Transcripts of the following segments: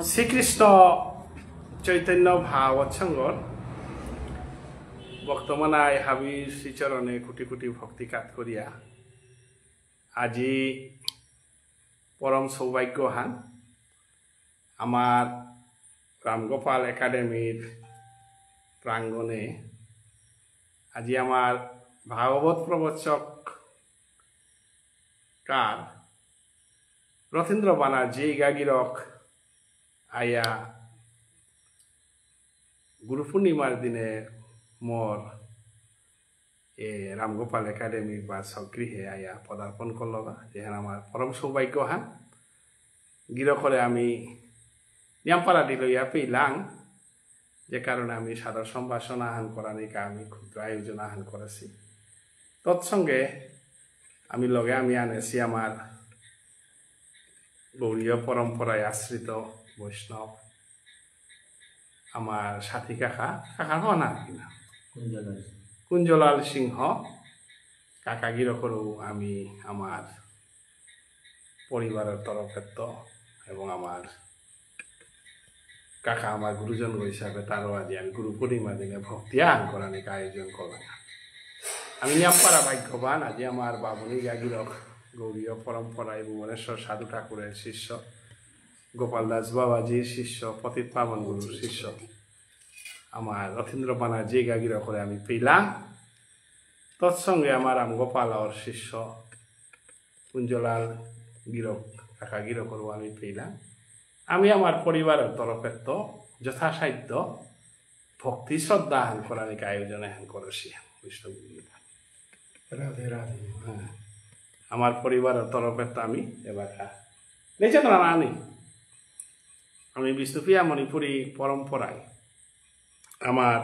শ্রীকৃষ্ণ চৈতন্য ভাবৎসঙ্গর বর্তমানায় হাবির শ্রীচরণে কোটি কোটি ভক্তিকাত করিয়া আজি পরম সৌভাগ্যহান আমার রামগোপাল একাডেমির প্রাঙ্গণে আজি আমার ভাগবত প্রবচক কার রথীন্দ্র বানার্জি গাগিরক আয়া গুরু পূর্ণিমার দিনে মোর এ রামগোপাল একাডেমির বা স্বগৃহে আয়া পদার্পণ করলগা যেখানে আমার পরম সৌভাগ্য হান গিরকরে আমি নিয়ামপাড়া দিলইয়া পেলাং যে কারণে আমি সাদর সম্ভাষণ আহান করানিকা আমি ক্ষুদ্র আয়োজন আহান করেছি তৎসঙ্গে আমি লগে আমি আনেছি আমার গৌরীয় পরম্পরায় আশ্রিত বৈষ্ণব আমার সাথী কাকা হন আর কিনা কুঞ্জলাল সিংহ কাকা গিরকরও আমি আমার পরিবারের তরফের এবং আমার কাকা আমার গুরুজন হিসাবে তারও আজি আমি গুরু পূর্ণিমা দিনে ভক্তি আহান করানিকা আয়োজন করলাম আমি নিয়ামপাড়া ভাগ্যবান আজি আমার বাবুনি গাগিরক গৌরীয় পরম্পরায় ভুবনেশ্বর সাধু ঠাকুরের শিষ্য গোপাল দাস বাবাজির শিষ্য পতিত পাবন গুরুর শিষ্য আমার রথীন্দ্র বানার্জি গাগিরকরে আমি পেলাম তৎসঙ্গে আমার রামগোপালর শিষ্য কুঞ্জলাল গিরক কাকা গিরকরও আমি পেলাম আমি আমার পরিবারের তরফের তো যথাসাধ্য ভক্তি শ্রদ্ধা আহান করানিকা আয়োজন আহান করেছি হ্যাঁ আমার পরিবারের তরফের তো আমি এবার দেখছেন না আমি বিষ্ণুপ্রিয়া মণিপুরী পরম্পরায় আমার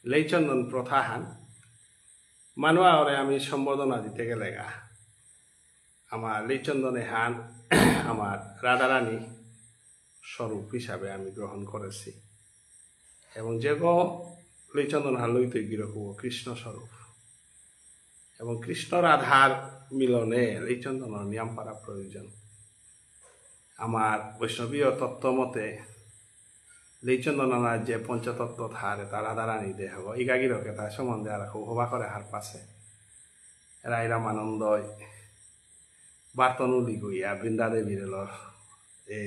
লেইচন্দন প্রথা হান মানুয়ারে আমি সম্বোধনা দিতে গেলে আমার লেইচন্দনে হান আমার রাধারানী স্বরূপ হিসাবে আমি গ্রহণ করেছি এবং যে লেইচন্দন হান লইতে গিরকু কৃষ্ণ স্বরূপ এবং কৃষ্ণ রাধার মিলনে লেইচন্দনের নিয়ামপাড়া প্রয়োজন আমার বৈষ্ণবীয় তত্ত্ব মতে লেইচন্দনার যে পঞ্চতত্ত্ব থার এটা রাধারানী দেহ ইগাগিরকে তার সম্বন্ধে আর খুব হবা করে হার পাশে রাইরাম আনন্দয় বার্তনুলি গইয়া বৃন্দাদেবীর এ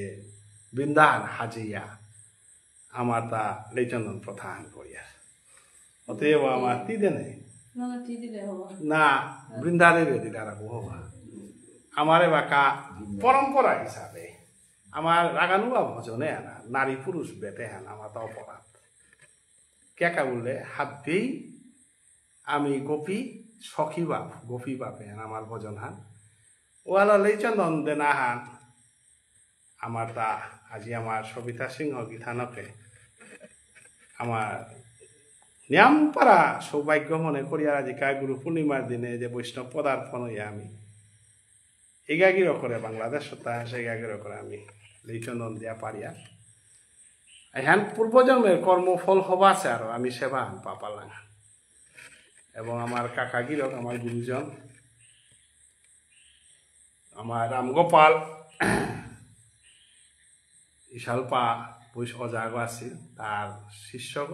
বৃন্দান হাজিয়া আমার তা লেইচন্দন প্রথান করিয়া অতএব আমার তিদে নেই না বৃন্দাদেবী দিলে আর হবা আমার এবাকা পরম্পরা হিসাবে আমার রাগানুয়া ভজনে আনা নারী পুরুষ বেটে হান আমার তো অপরাধ কেকা বললে হাতেই আমি গোপী সখী বাপ গোপী বাপে হান আমার ভজন হান ওয়ালা লেইচন্দন দেনা হান আমার তা আজি আমার সবিতা সিংহ গীতানকে আমার নিয়ামপাড়া সৌভাগ্য মনে করিয়া আজিকা গুরু পূর্ণিমার দিনে যে বৈষ্ণব পদার্পণ হইয়া আমি এগাগির করে বাংলাদেশ সে এগাগির করে আমি লেইচন্দন দিয়া পারিয়া হ্যান পূর্বজন্মের কর্মফল হবা আছে আর আমি সেবা হান পাপালাম এবং আমার কাকা গিরক আমার গুরুজন আমার রামগোপাল ইশালপা অজাগ আছিল তার শিষ্যগ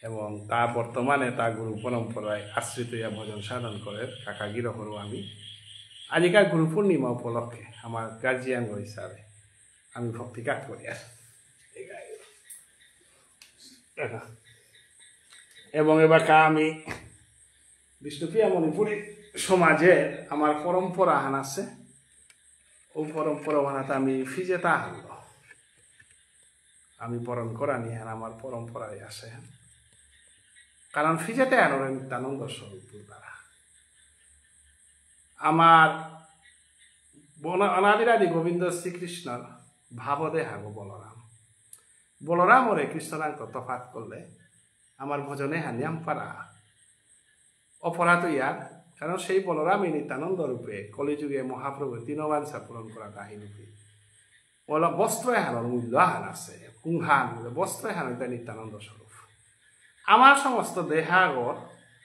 এবং তা বর্তমানে তা গুরু পরম্পরায় আশ্রিত হইয়া ভজন সাধন করে কাকা গিরকরও আমি আজিকার গুরু পূর্ণিমা উপলক্ষে আমার গার্জিয়ান হিসাবে আমি ভক্তিকাত করি এবং এবার আমি বিষ্ণুপ্রিয়া মণিপুরী সমাজে আমার পরম্পরা হান আছে ও পরম্পরা হানাতে আমি ফিজেতা হানল আমি বরণ করা নিয়ে আমার পরম্পরায় আছে কারণ ফিজেতে আনো নিত্যানন্দ স্বরূপ দ্বারা আমার অনাদিরাদি গোবিন্দ শ্রীকৃষ্ণর ভাবদেহা গো বলরাম ওরে কৃষ্ণরাঙ্ক তফাত করলে আমার ভজনে হানিয়ামপাড়া অপরাধ ইয়ার কারণ সেই বলরামই নিত্যানন্দ রূপে কলিযুগে মহাপ্রভু তৃণবাঞ্ছা পূরণ করা কাহিনী ওলা বস্ত্র এহানোর মূল্য আহান আছে কুংহান বস্ত্র এহান এটা নিত্যানন্দ স্বরূপ আমার সমস্ত দেহাগর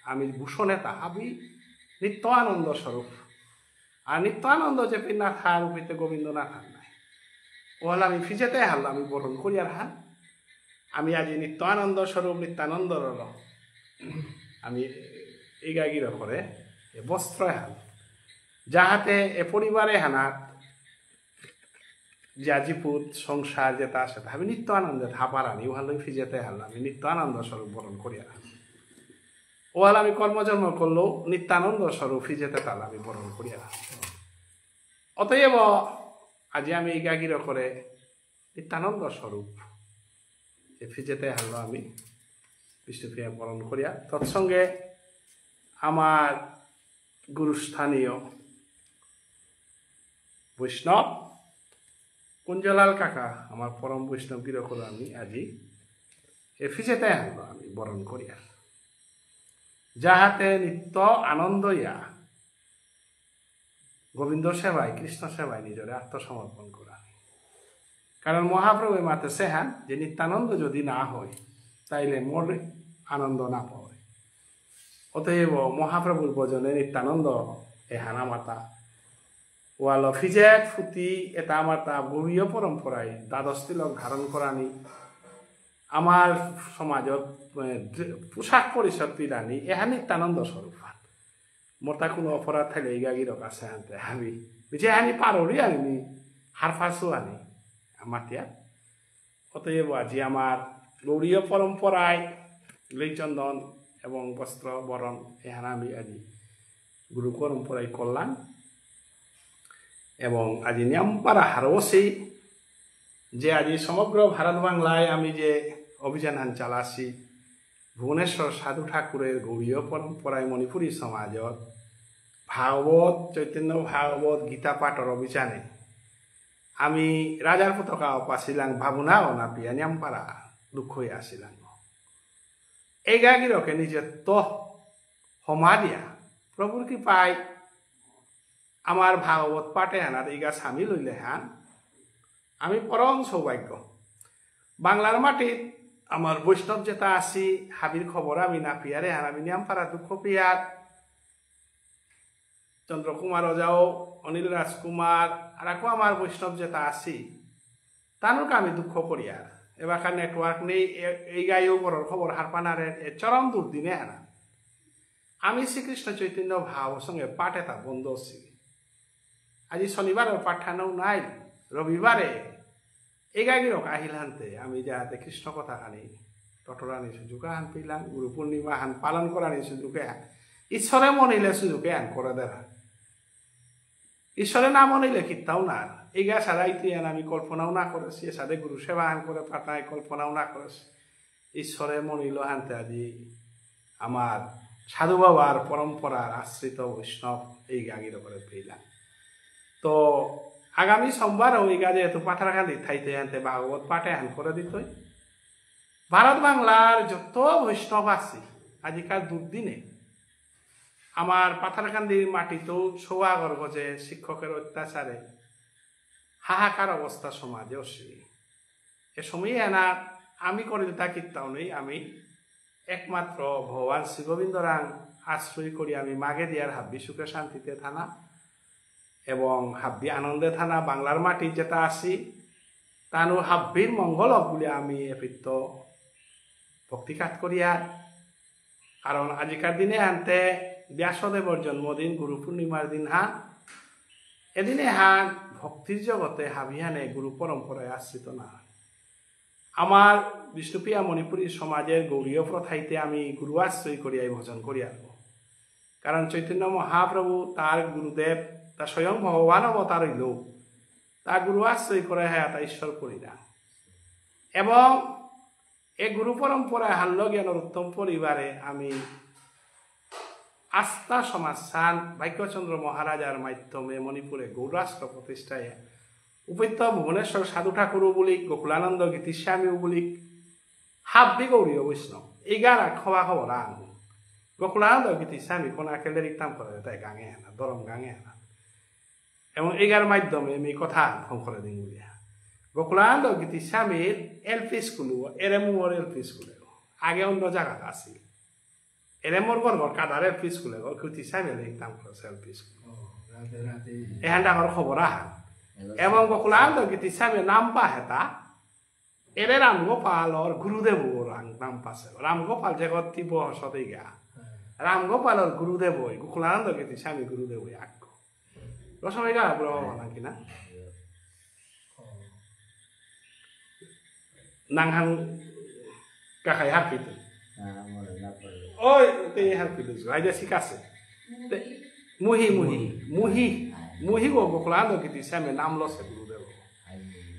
আমি ভূষণে তাহাবি নিত্য আনন্দ স্বরূপ আর নিত্যানন্দ যে পিনাথ হার উপিতে গোবিন্দনাথ হার নাই ওহল আমি ফিজেতে হারল আমি বরণ করিয়ার হার আমি আজি নিত্যানন্দ স্বরূপ নিত্যানন্দর আমি ইগাগির করে বস্ত্র হাল যাহাতে এ পরিবারে হানাত জাজিপুত সংসার যেটা আছে আমি নিত্য আনন্দে থাপার আনি ওহাল ফিজেতে হাল আমি নিত্য আনন্দ স্বরূপ বরণ করিয়া ওহাল আমি কর্মজন্ম করলেও নিত্যানন্দ স্বরূপ ফিজেতে তাল আমি বরণ করিয়া অতএব আজি আমি ইগাগির করে নিত্যানন্দ স্বরূপ এ ফিজেতে হাল আমি বিষ্ণুপ্রিয়া বরণ করিয়া তৎসঙ্গে আমার গুরুস্থানীয় বৈষ্ণব কুঞ্জলাল কাকা আমার পরম বৈষ্ণব গির করে আমি আজি এ ফিজেতে হাল আমি বরণ করিয়া যাহাতে নিত্য আনন্দ ইয়া গোবিন্দ সেবায় কৃষ্ণ সেবায় নিজরে আত্মসমর্পণ করা কারণ মহাপ্রভু মাতে সেহান যে নিত্যানন্দ যদি না হয় তাইলে মোর আনন্দ না পায় অতএব মহাপ্রভুর ভজনে নিত্যানন্দ এ হানা মাতা ওয়াল ফিজেত ফুটি এটা আমার তা গভীর পরম্পরায় দ্বাদশ তিলক ধারণ করানি আমার সমাজত পোশাক পরিচ্ছদ পিরানি এহা নিত্যানন্দ স্বরূপ মোর তা কোনো অপরাধ থাকলে ইগাগিরক আছে আনতে আমি যে আনি পারি আনি হারফাসও আনি মাতিয়া অতএব আজি আমার গৌরীয় পরম্পরায় লইচন্দন এবং বস্ত্র বরণ এহানা আমি আজি গুরু পরম্পরায় করলাম এবং আজি নিয়মপাড়া হারওসি যে আজি সমগ্র ভারত বাংলায় আমি যে অভিযান চালাছি ভুবনেশ্বর সাধু ঠাকুরের গৌরীয় পরম্পরায় মণিপুরী সমাজত ভাগবত চৈতন্য ভাগবত গীতা পাঠর অভিযানে আমি রাজার পতাকা পাছিলাম ভাবুনাও না পিয়া নিয়মপাড়া দুঃখ হয়ে আসিলাম এই গাগিরকে নিজে তো হমা দিয়া প্রভুর কি পাই আমার ভাগবত পাঠে হানার ইগা স্বামী লইলে হান আমি পরম সৌভাগ্য বাংলার মাটিত আমার বৈষ্ণব যেটা আসি হাবির খবর আমি না পিয়ারে হান আমি নিয়মপাড়া দুঃখ পিয়ার চন্দ্রকুমার ওজাও অনিল রাজকুমার আর আমার বৈষ্ণব যেটা আসি তানুক আমি দুঃখ করিয়ার এবারকার নেটওয়ার্ক নেই এই গায়েও বড় খবর হারপানারে চরম দুর্দিনে হানা আমি শ্রীকৃষ্ণ চৈতন্য ভাব সঙ্গে পাঠ এটা বন্ধ আছি আজি শনিবারের পাঠানো নাই রবিবারে এগাগিরক আহিল হানতে আমি যাহাতে কৃষ্ণ কথা হানি টটরানি সুযোগ হান পেলাম গুরু পূর্ণিমা হান পালন করানি সুযোগে ঈশ্বরে মনিলে সুযোগে হান করে দেখা ঈশ্বরে না মনিলে কিতাও না এগা সারা ইতিহান আমি কল্পনাও না করেছি সাথে গুরু সেবা হান করে পাঠায় কল্পনাও না করেছি ঈশ্বরে মনিল হানতে আজি আমার সাধু বাবার পরম্পরার আশ্রিত বৈষ্ণব এই গাগির করে পেলাম তো আগামী সোমবার ওই গাজে এত পাথারকান্দি থাইতে আনতে ভাগবত পাঠে হান করে দিত ভারত বাংলার যত বৈষ্ণব আছে আজিকাল দুর্দিনে আমার পাথারকান্দির মাটিতেও সৌয়াগর গজে শিক্ষকের অত্যাচারে হাহাকার অবস্থা সমাজে অসি এ সময় এনা আমি করে তা কিতাও নেই আমি একমাত্র ভগবান শ্রী গোবিন্দরাং আশ্রয় করি আমি মাগে দিয়ার হাব্বি সুখে শান্তিতে থানা এবং হাব্বি আনন্দে থানা বাংলার মাটি যেটা আসি তানু হাব্বির মঙ্গল বলে আমি এপিত্ত ভক্তিঘাত করিয়া কারণ আজিকার দিনে আনতে ব্যাসদেবর জন্মদিন গুরু পূর্ণিমার দিন হান এদিনে হান ভক্তির জগতে হাবিহানে গুরু পরম্পরায় আশ্রিত না আমার বিষ্ণুপ্রিয়া মণিপুরী সমাজের গৌরীয় প্রথাইতে আমি গুরু আশ্রয় করিয়াই ভজন করিয়া কারণ চৈতন্য মহাপ্রভু তার গুরুদেব তা স্বয়ং ভগবান অবতার হইল তা গুরু আশ্রয় করে হ্যাঁ তা ঈশ্বর পরিণাম এবং এই গুরু পরম্পরায় হাল্য জ্ঞানের উত্তম পরিবারে আমি আস্থা সমাজসান ভাগ্যচন্দ্র মহারাজার মাধ্যমে মণিপুরে গৌরাষ্ট্র প্রতিষ্ঠায় উপত্য ভুবনেশ্বর সাধু ঠাকুর বলি গোকুলানন্দ গীতিস্বামী বলি হাব্বি গৌরীয় বৈষ্ণব এই গান খবা খবর আন গোকুলানন্দ গীতিস্বামী কোন আকেলে রিক্তাম করে তাই গাঙে আনা দরম গাঙে আনা এবং এগার মাধ্যমে আমি কথা ফোন করে দিন বলিয়া গোকুলানন্দ গীতিস্বামীর এলপি স্কুল এরেমুর এলপি স্কুলে আগে অন্য জায়গা আসি এরেমুর গড় কাদার এলপি স্কুলে গীতিস্বামী রিক্তাম করেছে এলপি স্কুল এহান ডাঙর খবর আহান এবং গোকুলানন্দ গীতি স্বামী নাম পা হেতা এরে রামগোপালর গুরুদেব নাম পাশে রামগোপাল জগৎ তীব্র হসতে গা রামগোপালর গুরুদেব গোকুলানন্দ গীতি স্বামী গুরুদেব আগ রসময় গা বুড়ো কিনা নাংহাং কাকাই হারপিতে ওই তে হারপিতে আইডিয়া শিখাছে মুহি মুহি মুহি মুহি গো গোকুলানন্দ গীতি স্বামী নাম লসে গুরুদেব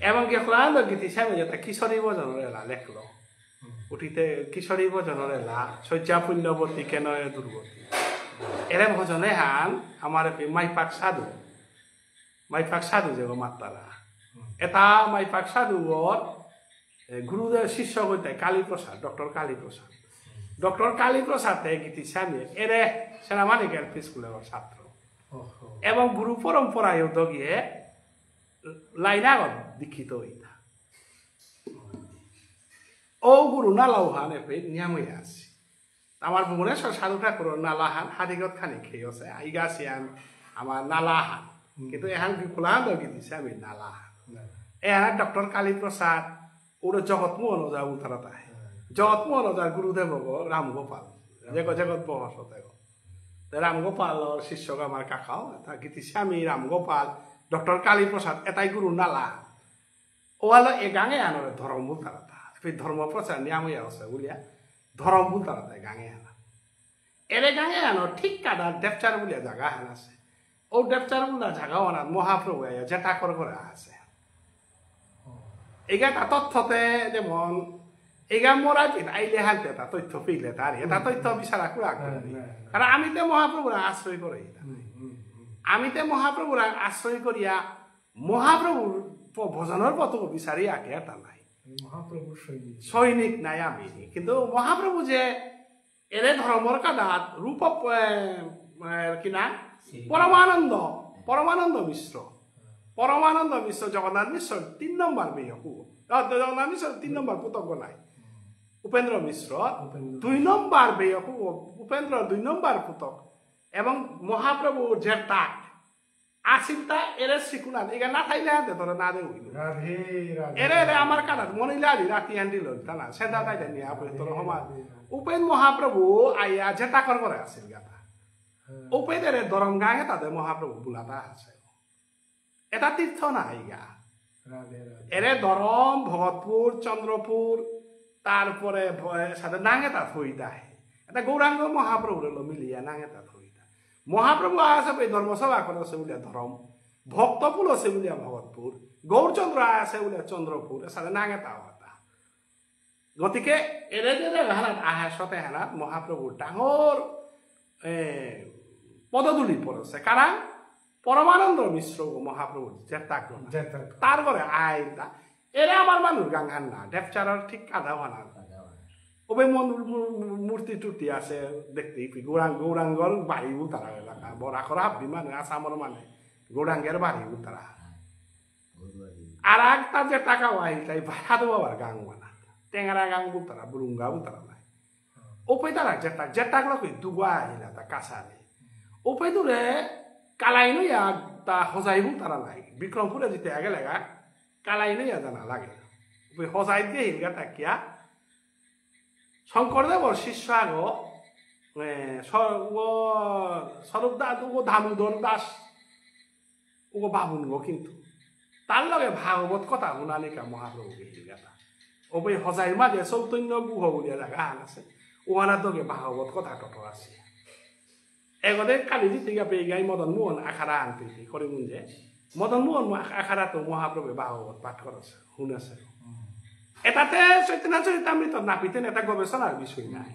এবং গোকুলানন্দ গীতি স্বামী যেটা কিশোরী ভজনরেলা লেখলো উঠিতে কিশোরী ভজনরেলা শয্যা পুণ্যবতী কেন দুর্গতি এরে ভজনে হান আমার মাইপাক সাধু যে মাত্তারা এটা মাইপাক সাধু গুরুদেব শিষ্য হইতে কালীপ্রসাদ ডক্টর কালীপ্রসাদ গীতি স্বামী এরে সেনামানিক এলপি স্কুলের ছাত্র এবং গুরু পরম্পরায় গিয়ে লাইনাগত দীক্ষিত হইতা ও গুরু নালাউহান এপে নিয়ামই আছে আমার ভুবনেশ্বর সাধু ঠাকুর নালাহান হাদিগত খানি খেয়েছে আইগাছিয়ান আমার নালাহান কিন্তু এহান গোকুলানন্দ গীতি স্বামী নালাহান এহান ডক্টর কালীপ্রসাদ ওর জগৎমোহন ওজা উত্তরতা জগৎমোহন ওজার গুরুদেব রামগোপাল জগৎ বহসতে রামগোপাল শিষ্য আমার কাকাও গীতি স্বামী রামগোপাল ডক্টর কালীপ্রসাদ এটাই গুরু নালা ওয়াল এ গাঙে আনরে ধর্ম বুলতারাতা ধর্ম প্রচার নিয়ামই আছে বলিয়া ধর্ম বুলতারাতা গাঙে আনা এরে গাঙে আনো ঠিক কাদা দেবচার বলিয়া জায়গা হান আছে ও দেবচার বলিয়া জায়গাও আনা মহাপ্রভু যেটা করে আছে এগাটা তথ্যতে যেমন এগা মরা কি আইলে হানতে তা তথ্য পেলে তার এটা তথ্য বিচারা করা কারণ আমি তো মহাপ্রভুরা আশ্রয় করে আমি তো মহাপ্রভুরা আশ্রয় করিয়া মহাপ্রভুর ভজনের পথ বিচারি আগে এটা নাই মহাপ্রভুর সৈনিক নাই আমি কিন্তু মহাপ্রভু যে এরে ধর্মর কাদাত রূপ কিনা পরমানন্দ মিশ্র জগন্নাথ মিশ্র 3 নম্বর মেয়ে জগন্নাথ মিশ্র 3 নম্বর পুতজ্ঞ নাই উপেন্দ্র মিশ্র 2 নম্বর মেয়ে উপেন্দ্র 2 নম্বর পুতক এবং মহাপ্রভুর যে তাক আসিলটা এরে শিকুনাথ এগা না খাইলে হাতে ধরে না দেব এরে আমার কাটা মনিলা রাতি আন্ডিল তা না সেদা তাই নিয়ে আপনি তোর সমাজ উপেন মহাপ্রভু আইয়া যেটা করে আসিল গাতা উপেদের দরম গাঙে তাদের মহাপ্রভু বুলাতা আছে এটা তীর্থ না আইগা এরে দরম ভগতপুর চন্দ্রপুর তারপরে সাথে নাঙেতা থইতা এটা গৌরাঙ্গ মহাপ্রভুর মিলিয়া নাঙেতা থইতা মহাপ্রভু আছে ধর্মসভা করেছে বলিয়া ধরম ভক্তপুর আছে বলিয়া ভগতপুর গৌরচন্দ্র আছে বলিয়া চন্দ্রপুর সাথে নাঙেতা হতা গতিকে এরে যে হানাত আহাসতে হানাত মহাপ্রভুর ডাঙর পদধূলি পড়েছে কারণ পরমানন্দ মিশ্র মহাপ্রভু তারপরে আইতা এরা আমার মানুষ গাঙ্গান না ডেপচারার ঠিক কাদা বানা ওবে মূর্তি টুটি আছে দেখতে গৌরাঙ্গর বাড়ি উতারা এলাকা বরাখরা বিমান আসামর মানে গৌরাঙ্গের বাড়ি উতারা আর তার যে টাকা আইল তাই ভাড়া বাবার গাং বানা টেঙ্গারা গাং উতারা বুরুঙ্গা উতারা নাই ওপে তারা যেটাগুলো দুগা আহিলা তা কাছারে ওপে দূরে কালাই নইয়া তা হজাইবু তারা নাই বিক্রমপুরে যেতে আগে লাগা কালাই নইয়া জানা লাগে হজাই দিয়ে হিলগা তাকিয়া শঙ্করদেবর শিষ্য আগ স্বরূপ দাস ও দামোদর দাস ও বাবুন গো কিন্তু তার লগে ভাগবত কথা শুনালিকা মহাপ্রভুকে হিলগাতা ও বই হজাইর মাঝে চৈতন্য গুহ বলিয়া জায়গা হান আছে ওহানার দগে ভাগবত কথা টটর আছে এগতে কালি জিতিকা পেয়ে গাই মদন মোহন আখাড়া আনতে করিমুঞ্জে মদন মোহন আখাড়া তো মহাপ্রভু ভাগবত পাঠ করেছে শুনেছে এটাতে চৈতন্য চরিতামৃত নাপিতেন এটা গবেষণার বিষয় নাই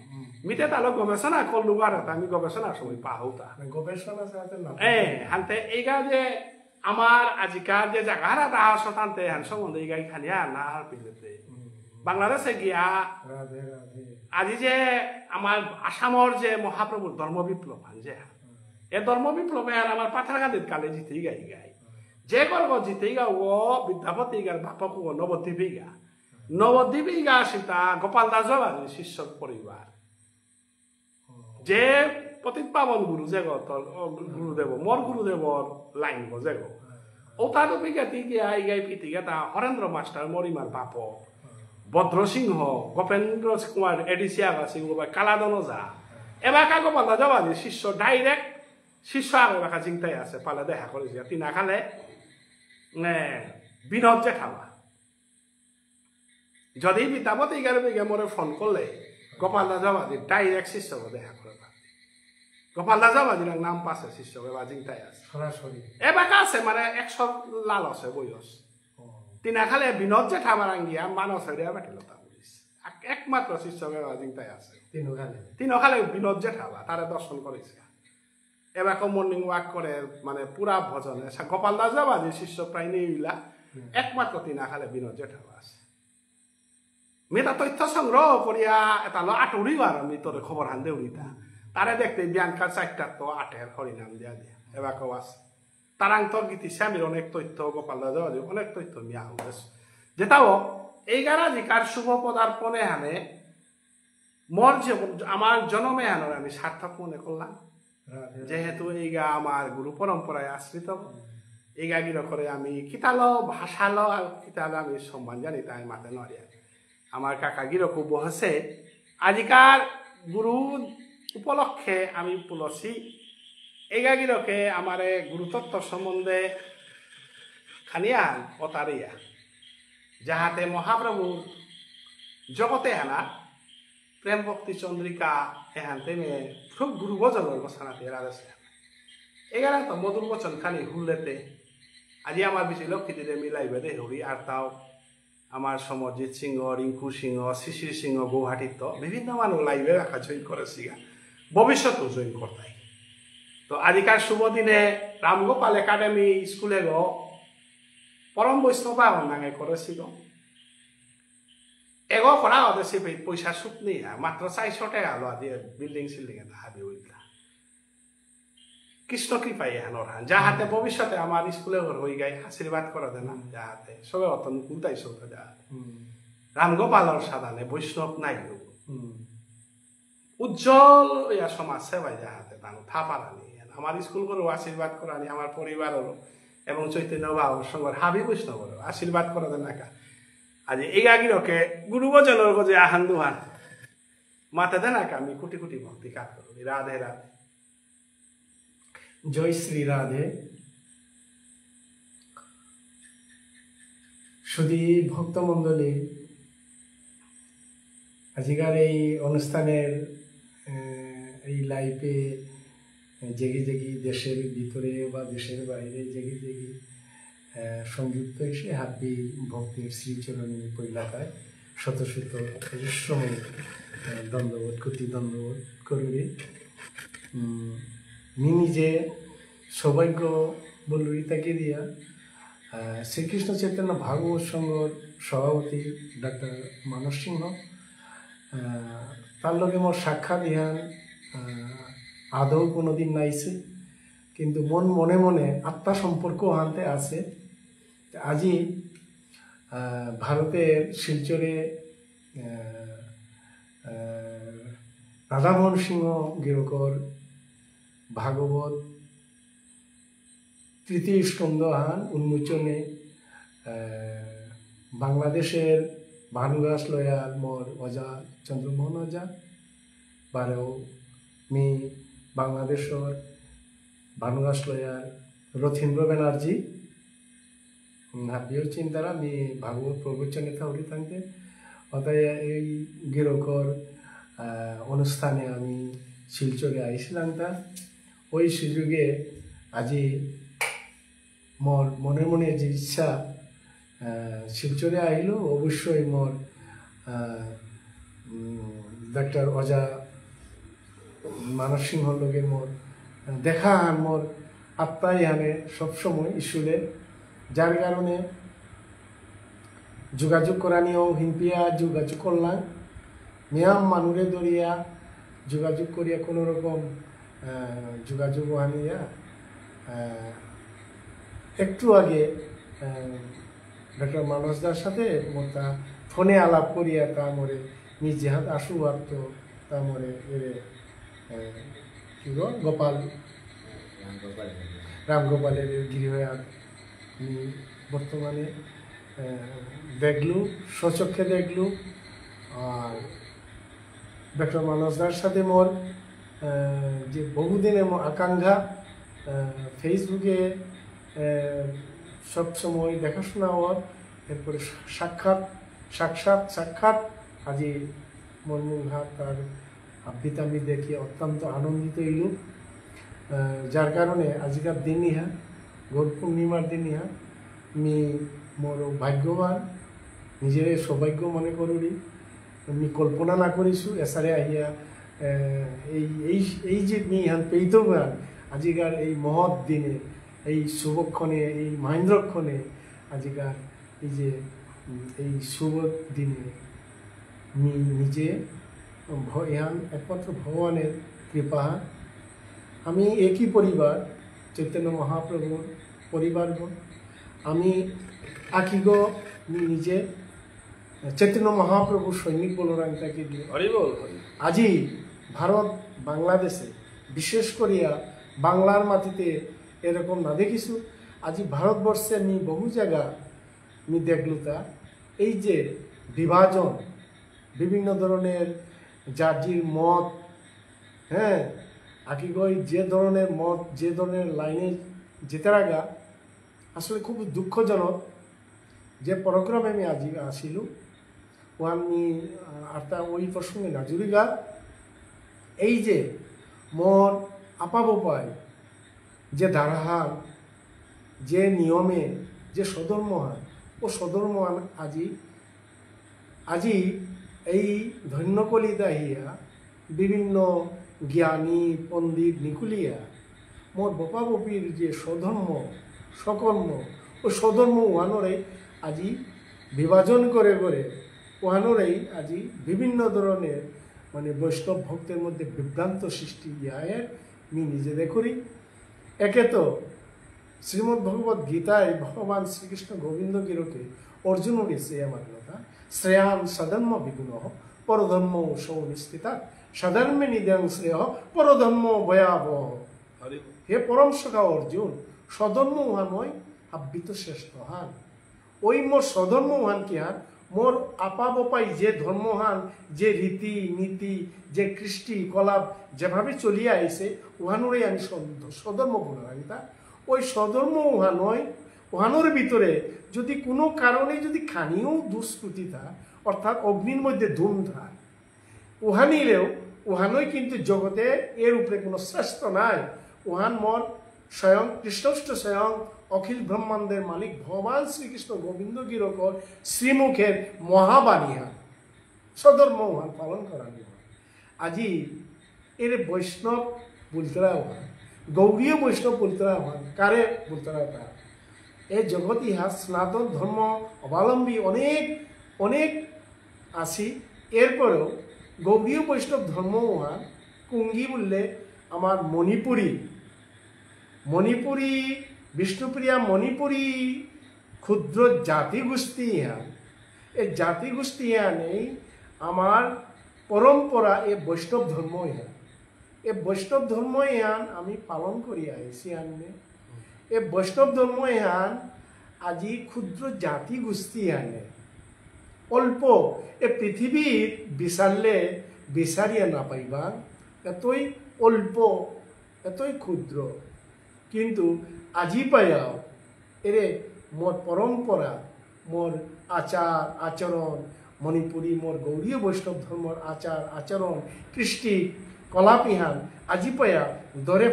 মিতে তাহলে গবেষণা করলু আর এটা আমি গবেষণার সময় পাহতা গবেষণা হানতে এইগা যে আমার আজিকার যে জায়গার শতান্তে হান সম্বন্ধে এইগাই খানিয়া না আর পিলতে বাংলাদেশে গিয়া আজি যে আমার আসামর যে মহাপ্রভুর ধর্ম বিপ্লব যে এ ধর্ম বিপ্লবে আমার পাথারকান্দির কালে জিতেই গাই যে গর্ব জিতেই গা ও বিদ্যাপতি গার বাপক ও নবদ্বীপী গা সীতা গোপাল দাস বাবার শিষ্য পরিবার যে পতিত পাবন গুরু যে গুরুদেব মোর গুরুদেবর লাইন যে গো ও তার অভিজ্ঞতি গিয়া ইগাই পিতিগা তা হরেন্দ্র মাস্টার মরিমার বাপ ভদ্র সিংহ গোপেন্দ্র কুমার এডিসিয়া সিংহ বা কালাদন যা এবার কাগো পাল্লা যাওয়া যে শিষ্য ডাইরেক্ট শিষ্য আগে রাখা চিন্তাই আছে পালে দেখা করেছি তিনা খালে বিনোদ জেঠাবা যদি বিতাপত এগারো বিঘা মরে ফোন করলে গোপাল দাজাবাজি ডাইরেক্ট শিষ্যকে দেখা করে গোপাল দাজাবাজির নাম পাশে শিষ্যকে বা চিন্তাই আছে সরাসরি এবার আছে মানে 100 লাল আছে বয়স তিনা খালে বিনোদ জেঠাবার আঙ্গিয়া মানস হরিয়া বেটিলতা বলিস একমাত্র শিষ্যকে বা চিন্তাই আছে তিনখালে বিনোদ জেঠাবা তারে দর্শন করেছে এবার মর্নিং ওয়াক করে মানে পুরা ভজনে গোপাল দাজাবাজি শিষ্য প্রায় নেইলা একমাত্র তিনা খালে বিনোদ জেঠাবা আছে মেয়েটা তথ্য সংগ্রহ করিয়া এটা আটুরিও আর আমি তোর খবর হান দেউরিতা তারে দেখতে বিয়ানকার 4টা তো 8-এর হরিনাম দিয়া দিয়া এবার কেউ আছে তারাং তোর গীতি স্বামীর অনেক তথ্য গোপাল দাদা অনেক তথ্য মিয়া হয়েছে যেটাও এই গারাজিকার শুভ পদার্পণে হানে মোর যে আমার জন্মে হানোর আমি সার্থক মনে করলাম যেহেতু এইগা আমার গুরু পরম্পরায় আশ্রিত এইগা গির করে আমি কিতালো ভাষালো আর কিতালো আমি সম্মান জানি তাই মাতে নড়িয়া আমার কাকা গিরকু বসে আজিকার গুরু উপলক্ষে আমি পুলসি এগা গিরকে আমার গুরুতত্ত্ব সম্বন্ধে খানিয়া অতারিয়া যাহাতে মহাপ্রভুর জগতে আনা প্রেম ভক্তি চন্দ্রিকা এহান তেমে খুব গুরু বচনের ঘোষণাতে রাজে এগারা তো মধুর বচন খানি হুললেতে আজি আমার বেশি লক্ষ্মী দিলে মিলাইবে দে হরি আর তাও আমার সমরজিৎ সিংহ রিঙ্কু সিংহ শিশির সিংহ গৌহাটির তো বিভিন্ন মানুষ লাইভে রাখা জয়েন করেছি ভবিষ্যতেও জয়েন করতাই তো আজিকার শুভ দিনে রামগোপাল একাডেমি স্কুলে গো পরম বৈষ্ণব নাঙে করেছি গো এগো করা হতে সে পয়সা সুখ নেই মাত্র 400 টাকা লো দিয়ে বিল্ডিং সিল্ডিং এটা হাবি হইলা কৃষ্ণ কৃপাই হানোর হান যাহাতে ভবিষ্যতে আমার স্কুলে হয়ে গাই আশীর্বাদ করা দেয় না যাহাতে সবে অতন কুলতাই সৌতে যাহাতে রামগোপালর সাধানে বৈষ্ণব নাই উজ্জ্বল ইয়া সমাজ সেবাই যাহাতে তানো থাপারানি আমার স্কুল করে আশীর্বাদ করানি আমার পরিবারেরও এবং চৈতন্য বাবুর সঙ্গে হাবি বৈষ্ণবেরও আশীর্বাদ করা দেয় না আজ এগাগিরকে গুরুবজনের গজে আহান দুহান মাতে দেন আমি কোটি কোটি ভক্তি কাজ করি রাধে রাধে জয় শ্রী রাধে শুধু ভক্তমণ্ডলী আজিকার এই অনুষ্ঠানের এই লাইফে জেগে জেগে দেশের ভিতরে বা দেশের বাইরে জেগে জেগে সংযুক্ত এসে হাবি ভক্তির শ্রীচরণী পৈলাকায় শত শত পরিশ্রম দণ্ডবোধ কোটি দণ্ডবোধ করি নিজে সৌভাগ্য বল্লুরি তাকে দিয়া শ্রীকৃষ্ণ চৈতন্য ভাগবত সংঘর সভাপতি ডাক্তার মানস সিংহ তার লগে মোর সাক্ষাৎ ইহান আদৌ কোনোদিন নাইছে কিন্তু মনে মনে আত্মা সম্পর্ক আনতে আছে আজি ভারতের শিলচরে রাধামোহন সিংহ গিরকর ভাগবত তৃতীয় স্কন্ধ হান উন্মোচনে বাংলাদেশের ভানুগাছ লয়াল মোর অজা চন্দ্রমোহন অজা বারেও মি বাংলাদেশের ভানুগাছ লয়াল রথীন্দ্র ব্যানার্জি হাবিও চিন্তারা মি ভাগবত প্রবচনে থাউরি থাকতে অতএব এই গিরকর অনুষ্ঠানে আমি শিলচরে আইছিলাম তা ওই সুযোগে আজি মোর মনে মনে যে ইচ্ছা শিলচরে আইল অবশ্যই মোর ডাক্তার অজা মানস সিংহর লগে মোর দেখা মোর আত্মাই আনে সবসময় ইস্যুলে যার কারণে যোগাযোগ করা নিয়েও হিম্পিয়া যোগাযোগ করলাম মিয়াম মানুরে দরিয়া যোগাযোগ করিয়া কোনো রকম যোগাযোগ আনিয়া একটু আগে ডক্টর মানসদার সাথে মোটা ফোনে আলাপ করিয়া তা মরে নিজে হাত আসু আর তো তা মরে কি গোপাল রামগোপালের গিরি হয়ে আমি বর্তমানে দেখলু, স্বচক্ষে দেখলু। আর ডক্টর মানস দার সাথে মোর যে বহুদিনের আকাঙ্ক্ষা, ফেসবুকে সবসময় দেখাশোনা হওয়ার, এরপরে সাক্ষাৎ আজি মনমোহন তার আবৃত্তি আমি দেখি অত্যন্ত আনন্দিত হইলু। যার কারণে আজকের দিন ইহা গৌর পূর্ণিমার দিন ইহা আমি মোর ভাগ্যবান, নিজের সৌভাগ্য মনে করি। আমি কল্পনা না করিছো এসারে আহিয়া এই যে ইহান পেইতবান আজিকার এই মহৎ দিনে, এই শুভক্ষণে, এই মহেন্দ্রক্ষণে, আজিকার এই যে এই শুভ দিনে আমি নিজে ইহান একমাত্র ভগবানের কৃপা। আমি একই পরিবার, চৈতন্য মহাপ্রভুর পরিবারগণ। আমি আকিগ নিজে চৈতন্য মহাপ্রভুর সৈনিক বলরাম তাকে দিয়ে আজি ভারত বাংলাদেশে, বিশেষ করিয়া বাংলার মাটিতে এরকম না দেখিছু। আজি ভারতবর্ষে আমি বহু জায়গা আমি দেখলু তা এই যে বিভাজন, বিভিন্ন ধরনের জাতির মত, হ্যাঁ আকিগই যে ধরনের মত, যে ধরনের লাইনে যেতে লাগা, আসলে খুব দুঃখজনক। যে পরক্রমে আমি আজি আসিলু ও আমি আর তা ওই প্রসঙ্গে না জুড়িগা। এই যে মোর আপাবোপায় যে ধারাহার, যে নিয়মে, যে সদর্মহান, ও সদর্মহান আজি এই ধন্যকলিতা হিয়া বিভিন্ন জ্ঞানী পণ্ডিত নিকুলিয়া মোর বপা বপির যে স্বধর্ম সকর্ম ও স্বধর্ম ওহানরে আজি বিভাজন করে করে ওহানরেই আজি বিভিন্ন ধরনের মানে বৈষ্ণব ভক্তের মধ্যে বিভ্রান্ত সৃষ্টি ইহায়ের আমি নিজে দেখি। একে তো শ্রীমদ্ ভগবত গীতায় ভগবান শ্রীকৃষ্ণ গোবিন্দ গিরকে অর্জুনকে শ্রেয়া মান্যতা শ্রেয়ান সধর্ম বিগুণ পরধর্ম সৌনিস্থিতা সধর্মে নিদেং শ্রেয় পরধর্ম ভয়াবহ। হে পরম সখা অর্জুন, সধর্ম উহানয় আবৃত শ্রেষ্ঠ হান। ওই মোর সধর্ম উহান কি হান, মোর আপা বপাই যে ধর্মহান, যে রীতি নীতি, যে কৃষ্টি কলাপ যেভাবে চলিয়া আইছে উহানোরই আমি সধর্ম গুণান্বিতা। ওই সধর্ম উহানয়, উহানোর ভিতরে যদি কোনো কারণে যদি খানিও দুষ্কৃতি থা, অর্থাৎ অগ্নির মধ্যে ধূম থা, উহানিলেও উহানই কিন্তু জগতে এর উপরে কোনো শ্রেষ্ঠ নাই। উহান মোর স্বয়ং কৃষ্ণষ্ট স্বয়ং অখিল ব্রহ্মাণ্ডের মালিক ভগবান শ্রীকৃষ্ণ গোবিন্দ গিরকর শ্রীমুখের মহাবাণী হান, সধর্ম উহান পালন করা নিয়ম। আজি এর বৈষ্ণব বলতরা উহান, গৌরীয় বৈষ্ণব বলতরা উহান, কারে বলতরা তা এই জগৎ ইহা সনাতন ধর্ম অবলম্বী অনেক অনেক আসি। এরপরেও গৌরীয় বৈষ্ণব ধর্ম উহান কুঙ্গি বললে আমার মণিপুরী বিষ্ণুপ্রিয়া মণিপুরী ক্ষুদ্র জাতিগোষ্ঠী ইহান। এই জাতিগোষ্ঠী ইহানেই আমার পরম্পরা এ বৈষ্ণব ধর্ম ইহান। এ বৈষ্ণব ধর্ম ইহান আমি পালন করি আইসি আনবে। এ বৈষ্ণব ধর্ম ইহান আজি ক্ষুদ্র জাতিগোষ্ঠী ইহানে অল্প এ পৃথিবীর বিচারলে বিচারিয়া না পাইবা, এতই অল্প, এতই ক্ষুদ্র। কিন্তু আজি পাইয়াও এরে মোর পরম্পরা, মোর আচার আচরণ, মণিপুরী মোর গৌরীয় বৈষ্ণব ধর্মর আচার আচরণ, কৃষ্টি কলাপিহান আজি পাইয়া দরে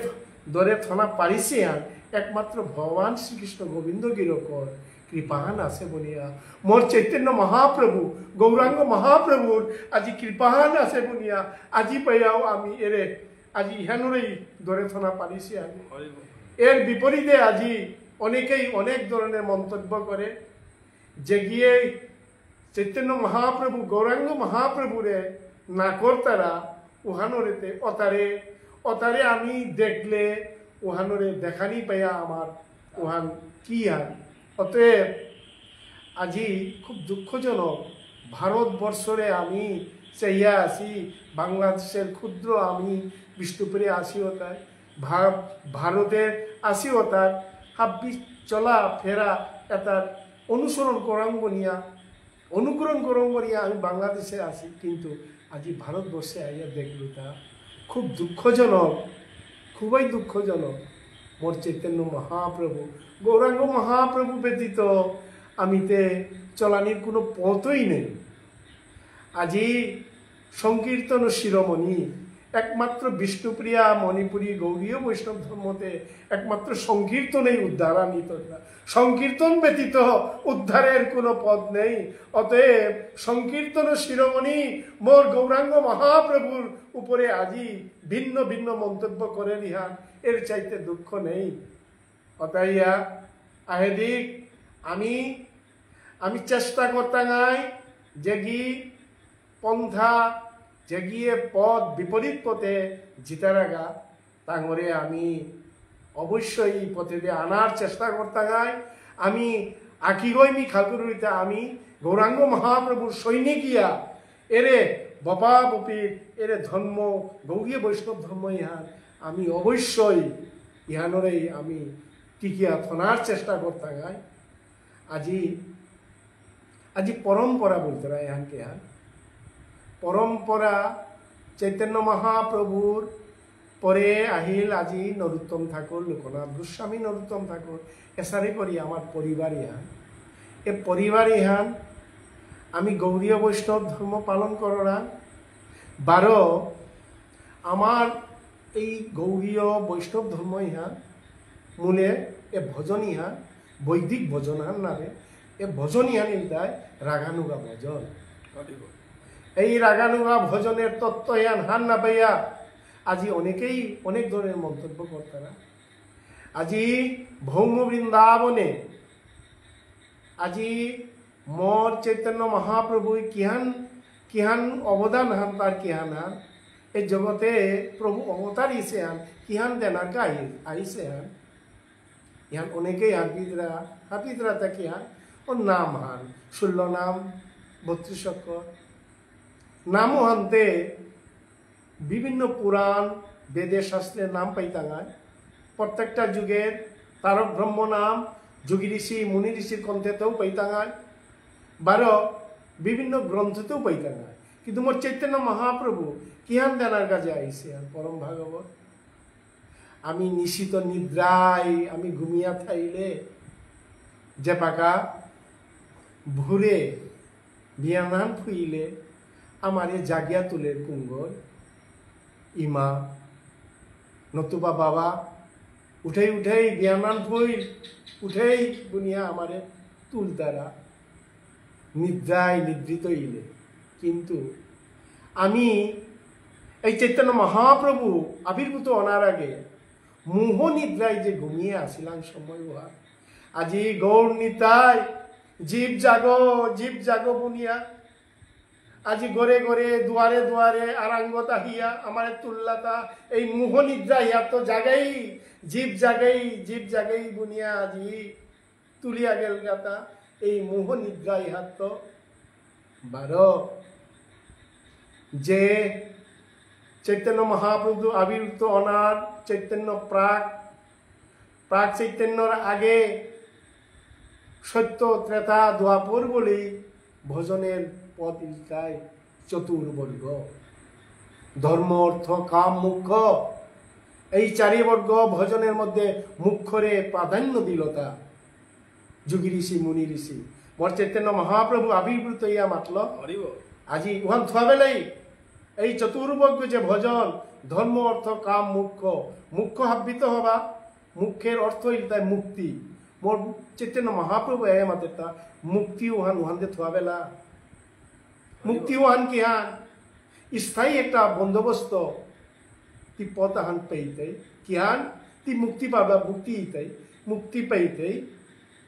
দরে থানা পারিছে হান একমাত্র ভগবান শ্রীকৃষ্ণ গোবিন্দ গিরকর কৃপাহান আছে বলিয়া, মোর চৈতন্য মহাপ্রভু গৌরাঙ্গ মহাপ্রভুর আজি কৃপাহান আছে বলিয়া আজি পাইয়াও আমি এরে আজি ইহানোরেই দরে থানা পারিছি আমি। এর বিপরীতে আজি অনেকেই অনেক ধরনের মন্তব্য করে, যে গিয়ে চৈতন্য মহাপ্রভু গৌরাঙ্গ মহাপ্রভুরে না করতারা উহানোরেতে অতারে আমি দেখলে উহানোরে দেখানি পাইয়া আমার উহান কি আর। অতএব আজি খুব দুঃখজনক ভারতবর্ষরে আমি চাইয়া আসি বাংলাদেশের ক্ষুদ্র আমি বিষ্ণুপুরে আসি ওটায় ভারতের আসি ওটার হাব্বি চলা ফেরা এটার অনুসরণ অনুকরণ করং বনিয়া আমি বাংলাদেশে আসি, কিন্তু আজি ভারতবর্ষে আইয়া দেখলো তা খুব দুঃখজনক, খুবই দুঃখজনক। মোর চৈতন্য মহাপ্রভু গৌরাঙ্গ মহাপ্রভু ব্যতীত আমিতে চলানির কোনো পথই নেই। আজি সংকীর্তন শিরোমণি একমাত্র বিষ্ণুপ্রিয়া মণিপুরী গৌরীয় বৈষ্ণব ধর্মতে একমাত্র সংকীর্তনেই উদ্ধার আনিত। সংকীর্তন ব্যতীত উদ্ধারের কোনো পথ নেই। অতএব সংকীর্তন শিরোমণি মোর গৌরাঙ্গ মহাপ্রভুর উপরে আজি ভিন্ন ভিন্ন মন্তব্য করে রিহা, এর চাইতে দুঃখ নেই। অতাইয়া আহেদিক আমি চেষ্টা করতাম যে পন্থা যেগিয়ে পথ বিপরীত পথে জিতারাগা তাঙরে আমি অবশ্যই পথে দিয়ে আনার চেষ্টা করতাম। আমি আকিগৈমি খালকুরুইতে আমি গৌরাঙ্গ মহাপ্রভুর সৈনিকিয়া এরে বপা বপির এরে ধর্ম গৌরীয় বৈষ্ণব ধর্ম ইহান আমি অবশ্যই ইহানরেই আমি টিকিয়া থনার চেষ্টা করতাম। আজি পরম্পরা বলতে ইহানকে ইহান পরম্পরা চৈতন্য মহাপ্রভুর পরে আহিল আজি নরোত্তম ঠাকুর, লোকনাথ গোস্বামী, নরোত্তম ঠাকুর এসারে করি আমার পরিবার ইহান। এ পরিবার ইহান আমি গৌরীয় বৈষ্ণব ধর্ম পালন করা বারো আমার এই গৌরীয় বৈষ্ণব ধর্ম ইহান মূলে এ ভজন ইহান বৈদিক ভজন হান নারে এ ভজন ইহান ইলতায় রাগানুগা ভজন। এই রাগানুগা ভজনের তত্ত্ব ইহান হান না পাইয়া আজি অনেকেই অনেক ধরনের মন্তব্য করতারা। আজি ভৌম বৃন্দাবনে আজি মোর চৈতন্য মহাপ্রভু কিহান অবদান হান তার কিহান হান এই জগতে প্রভু অবতার ইসে হান কিহান দেনারকা আইসে হান ইহান অনেকেই হাপিদরা তাকে হান ওর নাম হান 16 নাম 32 অক্ষর নামও হানতে বিভিন্ন পুরাণ বেদে শাস্ত্রের নাম পাইতাঙায়। প্রত্যেকটা যুগের তারক ব্রহ্ম নাম যোগী ঋষি মুনি ঋষির কণ্ঠেতেও পাইতাঙায়, বারো বিভিন্ন গ্রন্থতেও পাইতাঙায়। কিন্তু মোর চৈতন্য মহাপ্রভু কিহান দেনার কাজে আইসে পরম ভাগবত। আমি নিশিত নিদ্রায় আমি ঘুমিয়া থাইলে যে পাকা ভুরে বিয়ানান ফুইলে আমারে জাগিয়া তুলের কুঙ্গল ইমা নতুবা বাবা উঠেই বিয়ানান ফুইল উঠেই বুনিয়া আমারে তুলতারা নিদ্রায় নিদ্রিত ইলে। কিন্তু আমি এই চৈতন্য মহাপ্রভু আবির্ভূত অনার আগে মোহ নিদ্রায় যে ঘুমিয়ে আসিলাম সময় হওয়া আজি গৌর নিতাই জীব জাগো বুনিয়া আজি গড়ে গড়ে দুয়ারে দুয়ারে আরাঙ্গত আহিয়া আমার তুল্লাতা এই মোহ নিদ্রা ইয়া তো জাগাই জীব জাগাই বুনিয়া আজি তুলিয়া গেল গাতা এই মোহ নিদ্রা ইহাত তো বারো যে চৈতন্য মহাপ্রভু আবির্ভূত অনার চৈতন্য প্রাক চৈতন্যর আগে সত্য ত্রেতা দ্বাপর বলেই ভজনের পথ ইলকায় চতুর্বর্গ ধর্ম অর্থ কাম মুখ্য এই চারি বর্গ ভজনের মধ্যে মুখ্যরে প্রাধান্য দিলতা যোগী ঋষি মুনি ঋষি মোর চৈতন্য মহাপ্রভু আবির্ভূত ইয়া মাতল আজি উহান থুয়াবেলাই এই চতুর্বর্গ যে ভজন ধর্ম অর্থ কাম মুখ্য হাব্বিত হবা মুখ্যের অর্থ ইলতায় মুক্তি মোর চৈতন্য মহাপ্রভু এ মাতেতা মুক্তি উহান দে থুয়াবেলা মুক্তি উহান কি হান স্থায়ী একটা বন্দোবস্ত তি পথ হান পাইতে কি হান তি মুক্তি পাবা মুক্তি পাইতে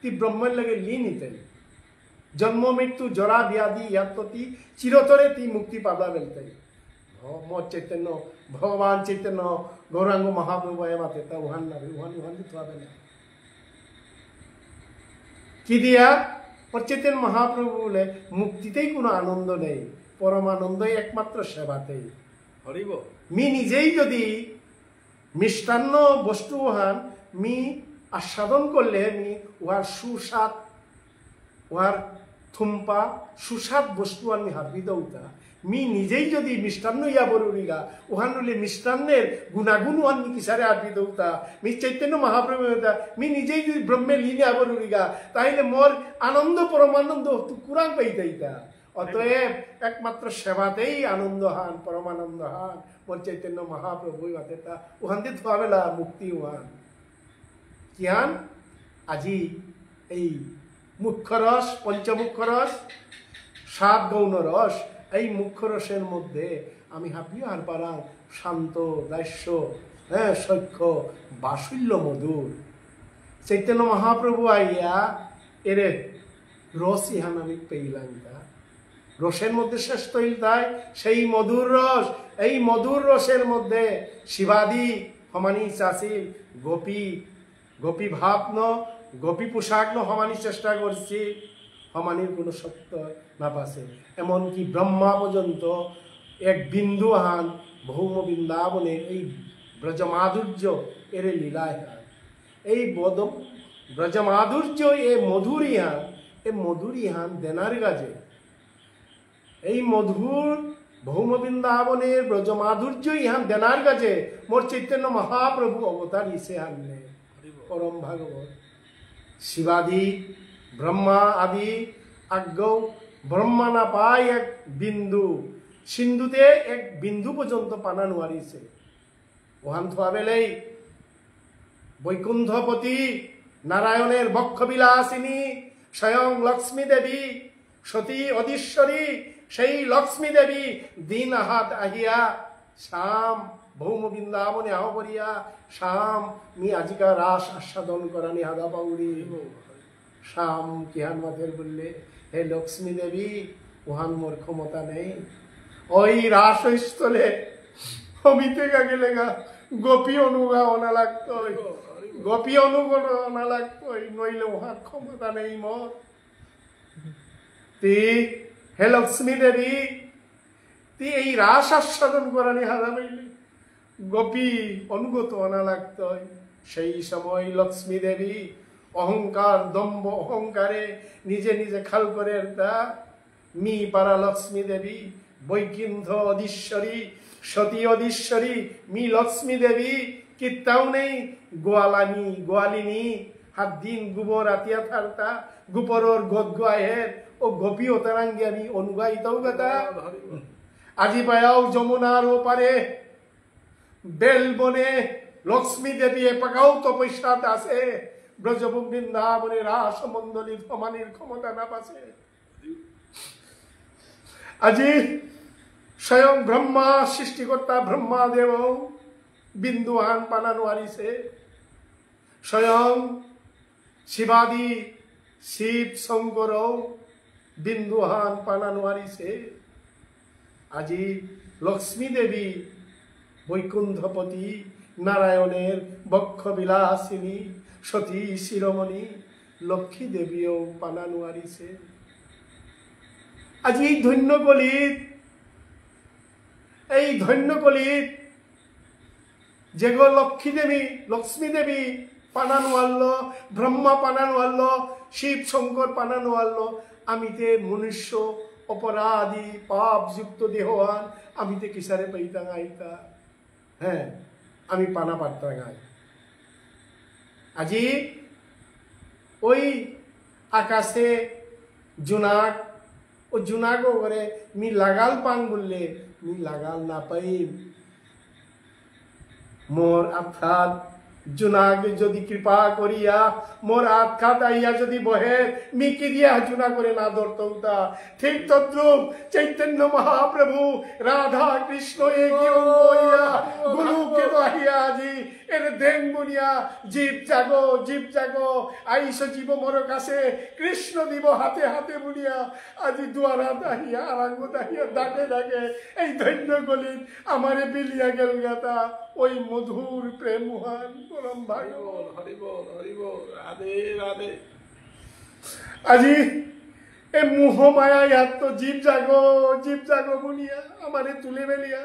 তি ব্রহ্মের লাগে লীন ইতে জন্ম মৃত্যু জরা ব্যাধি ইয়াত তি চিরতরে তি মুক্তি পাবা বেলতে মোর চৈতন্য ভগবান চৈতন্য গৌরাঙ্গ মহাপ্রভু এ মাতেতা উহান না উহান দি থুয়াবেলা কি দিয়া মোর চৈতন্য মহাপ্রভু বলে মুক্তিতেই কোনো আনন্দ নেই পরমানন্দই একমাত্র সেবাতেই। হরিব মি নিজেই যদি মিষ্টান্ন বস্তু হান মি আস্বাদন করলে মি উহার সুস্বাদ উহার থুম্পা সুস্বাদ বস্তু আমি হাবি দৌতা মি নিজেই যদি মিষ্টান্ন ইয়া বরুরিগা উহান হলে মিষ্টান্নের গুণাগুণ উহান মি কিসারে হাবি দৌতা মি চৈতন্য মহাপ্রভু মি নিজেই যদি ব্রহ্মে লীনে আবরুরিগা তাহলে মোর আনন্দ পরমানন্দ কুরাং পাইতাইতা। অতএব একমাত্র সেবাতেই আনন্দ হান পরমানন্দ হান মোর চৈতন্য মহাপ্রভু বাতেতা উহান দিয়ে ধোয়াবেলা মুক্তি উহান কিহান। আজি এই মুখ্য রস পঞ্চমুখ্য রস 7 গৌণ রস এই মুখ্য রসের মধ্যে আমি হাপিও আর পারা শান্ত দাস্য সখ্য বাসুল্য মধুর চৈতন্য মহাপ্রভু আইয়া এর রস ইহান আমি পেইলাম তা রসের মধ্যে শ্রেষ্ঠ তাই সেই মধুর রস। এই মধুর রসের মধ্যে শিবাদি হমানি চাষিল গোপী গোপী ভাব ন গোপী পোশাক ন হমানি চেষ্টা করছি হমানির কোনো সত্য না পাশে এমনকি ব্রহ্মা পর্যন্ত এক বিন্দু হান ভৌম বৃন্দাবনের এই ব্রজমাধুর্য এর লীলায় হান এই ব্রজমাধুর্য এ মধুরী হান দেনার গাজে এই মধুর ভৌম বৃন্দাবনের ব্রজমাধুর্য ইহান দেনার গাজে মোর চৈতন্য মহাপ্রভু অবতার ইসে হানলে পরম ভাগবত শিবাদি ব্রহ্মা আদি আজ্ঞ ব্রহ্মা না পায় এক বিন্দু সিন্ধুতে এক বিন্দু পর্যন্ত পানা নোয়ারিছে ওহান থোয়াবেলেই বৈকুণ্ঠপতি নারায়ণের বক্ষবিলাসিনী স্বয়ং লক্ষ্মী দেবী সতী অধীশ্বরী সেই লক্ষ্মী দেবী দিন হাত আহিয়া শ্যাম ভৌম বৃন্দাবনে আহ করিয়া শ্যাম মি আজিকা রাস আস্বাদন করানি হাদা পাউরি শ্যাম কিহান মাথের বললে হে লক্ষ্মী দেবী উহান মোর ক্ষমতা নেই ওই রাস স্থলে হমিতে গা গেলে গা গোপী অনুগা অনা লাগতো গোপী অনুগণ অনা লাগতো নইলে উহার ক্ষমতা নেই মোর তি হে লক্ষ্মী দেবী তি এই রাস আস্বাদন করানি হাদা পাইলে গোপী অনুগত অনা লাগতো সেই সময় লক্ষ্মী দেবী অহংকার দম্ভ অহংকারে নিজে নিজে খাল করে তা মি পারা লক্ষ্মী দেবী বৈকুণ্ঠ অধীশ্বরী সতী অধীশ্বরী মি লক্ষ্মী দেবী কিত্তাও নেই গোয়ালিনী হাত দিন গোবর আতিয়া থারতা গোপরর গদ গোয়াহের ও গোপী ওতারাঙ্গি আমি অনুগায়িতও গাতা আজি পায়াও যমুনার ওপারে বেল বনে লক্ষ্মী দেবী পাকাও তপস্যাত আছে ব্রজবৃন্দাবনে রাস মন্ডলী ধমানির ক্ষমতা না পাছে আজি স্বয়ং ব্রহ্মা সৃষ্টিকর্তা ব্রহ্মা দেব বিন্দুহান পানানো আরিছে স্বয়ং শিবাদি শিব শঙ্কর বিন্দুহান পানানো আরিছে আজি লক্ষ্মী দেবী বৈকুণ্ঠপতি নারায়ণের বক্ষ বিলাসিনী সতী শিরোমণি লক্ষ্মী দেবীও পানানো আরিছে আজি এই ধন্য কলিত যেগো লক্ষ্মী দেবী পানানো আনলো ব্রহ্মা পানানো আনলো শিব শঙ্কর পানানো আনলো আমিতে মনুষ্য অপরাধী পাপ যুক্ত দেহওয়ান আমিতে কিসারে পাইতা গাইতা হ্যাঁ আমি পানা পাত্তা গাই আজি ওই আকাশে জোনাক ও জোনাকও করে মি লাগাল পাং বললে মি লাগাল না পাই মোর আর্থাৎ জোনাক যদি কৃপা করিয়া মোর আখ্যাত আইয়া যদি বহে মিকি দিয়া জুনা করে না ধরতা ঠিক তদ্রুপ চৈতন্য মহাপ্রভু রাধা কৃষ্ণ এগিয়ে গুরুকে বাহিয়া আজি এর দেন বনিয়া জীব জাগো আইস জীব মোর কাছে কৃষ্ণ দিব হাতে হাতে বলিয়া আজি দুয়ারা দাহিয়া আরাঙ্গ দাহিয়া ডাকে এই ধন্য গলিত আমারে বিলিয়া গেল গাতা ওই মধুর প্রেম মহান পরম ভাই হরিবল রাধে রাধে আজি এ মোহ মায়া এত জীব জাগো বলিয়া আমারে তুলে বেলিয়া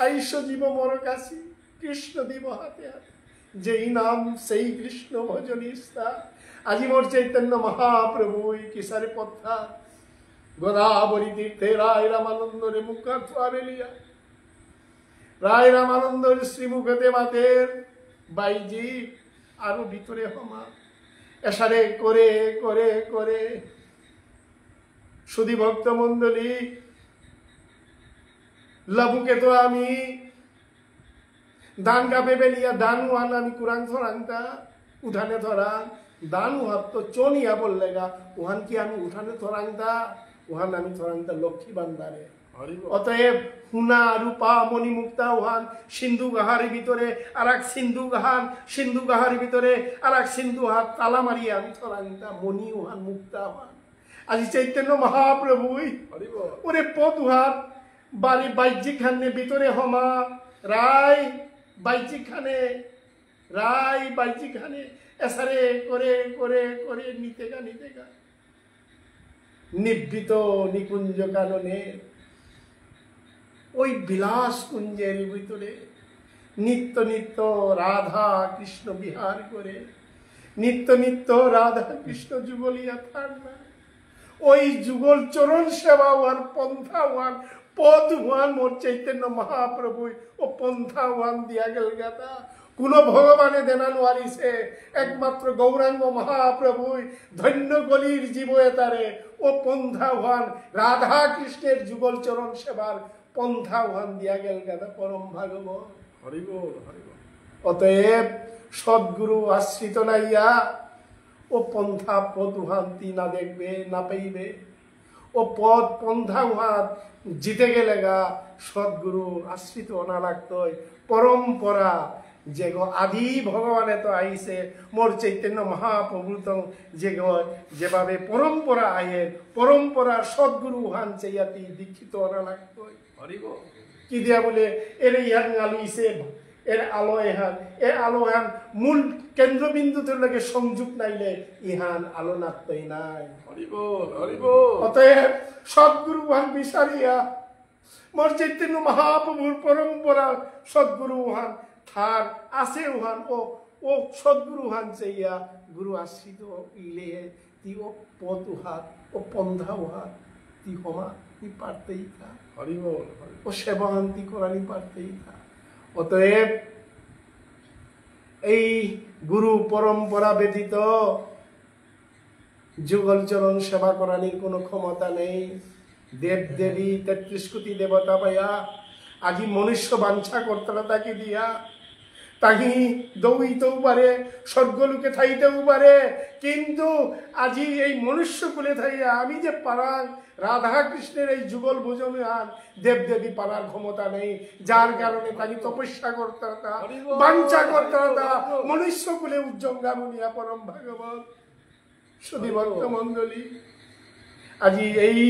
আইস জীব মর কাশি কৃষ্ণ দিব হাতে হাতে, যেই নাম সেই কৃষ্ণ ভজনিষ্ঠা। আজি মোর চৈতন্য মহাপ্রভুই কিসারে পথা গোদাবরী তীর্থে রায় রামানন্দরে মুখা থুয়া বেলিয়া, রায় রামানন্দর শ্রীমুখতে মাতের বাইজি আরো ভিতরে হমা এসারে করে করে করে সুধী ভক্ত মন্ডলী লাভুকে তো আমি দান গাবে বেলিয়া দান ওয়ান আমি কুরাং ধরাংতা উঠানে ধরাং দান উহার তো চনিয়া বললে গা উহান কি আমি উঠানে ধরাংতা উহান আমি ধরাংতা লক্ষ্মী বান্দারে। অতএব হুনা রূপা মণিমুক্তা উহান সিন্ধু গাহারের ভিতরে আর এক সিন্ধু গাহারের ভিতরে আর এক সিন্ধু হাত তালা মারিয়া আমি ধরাংতা মণি উহান মুক্তা উহান। আজি চৈতন্য মহাপ্রভুই ওরে পদ উহার বাড়ি বাইজি খানে ভিতরে হমা রায় বাইজি খানে এসারে করে করে করে নিতেগা নিবৃত নিকুঞ্জ কাননে ওই বিলাস কুঞ্জের ভিতরে নিত্য নিত্য রাধা কৃষ্ণ বিহার করে নিত্য নিত্য রাধা কৃষ্ণ যুগলিয়া থাকবে। ওই যুগল চরণ সেবা ওয়ান পন্থা ওয়ান পদ ওয়ান মোর চৈতন্য মহাপ্রভু ও পন্থা ওয়ান দিয়া গেল গাতা কোন ভগবানে দেনা নোয়ারিছে একমাত্র গৌরাঙ্গ মহাপ্রভুই ধন্য গলির জীব এতারে ও পন্থা ওয়ান রাধা কৃষ্ণের যুগল চরণ সেবার পন্থা ওয়ান দিয়া গেল গাতা পরম ভাগবত হরিবল হরিবল। অতএব সদ্গুরু আশ্রিত নাইয়া ও পন্থা পদ উহান্তি না দেখবে না পাইবে ও পদ পন্থা উহাত জিতে গেলে গা সদ্গুরু আশ্রিত না লাগতই পরম্পরা যে গো আদি ভগবানে তো আইছে মোর চৈতন্য মহাপ্রভু তো যে গো যেভাবে পরম্পরা আয়ের পরম্পরা সদ্গুরু উহান চাইয়াতি দীক্ষিত না লাগতই কি দিয়া বলে এর ইহান আলুইছে এর আলো এহান এ আলো এহান মূল কেন্দ্রবিন্দুতে লাগে সংযোগ নাইলে ইহান আলো নাতই নাই। অতএব সদ্গুরু উহান বিচারিয়া মোর চৈতন্য মহাপ্রভুর পরম্পরা সদ্গুরু উহান থার আছে উহান ও সদ্গুরু উহান চাইয়া গুরু আশ্রিত ইলে তি ও পদ উহাত ও পন্থা উহাত তি হমা তি পারতেই থা ও সেবাহান্তি করানি পারতেই থা। অতএব এই গুরু পরম্পরা ব্যতীত যুগল চরণ সেবা করানির কোনো ক্ষমতা নেই। দেব দেবী ৩৩ কোটি দেবতা পাইয়া আজি মনুষ্য বাঞ্ছা করতলা তাকে দিয়া তাহি দৌড়িতেও পারে স্বর্গলোকে থাইতেও পারে কিন্তু আজি এই মনুষ্য কুলে থাইয়া আমি যে পারাং রাধা কৃষ্ণের এই যুগল ভোজন আন দেব দেবী পারার ক্ষমতা নেই যার কারণে তাকে তপস্যা করতে হতা বাঞ্ছা করতে হতা মনুষ্য কুলে উজ্জঙ্গা মুনিয়া পরম ভাগবত। শুধু ভক্ত মন্ডলী আজি এই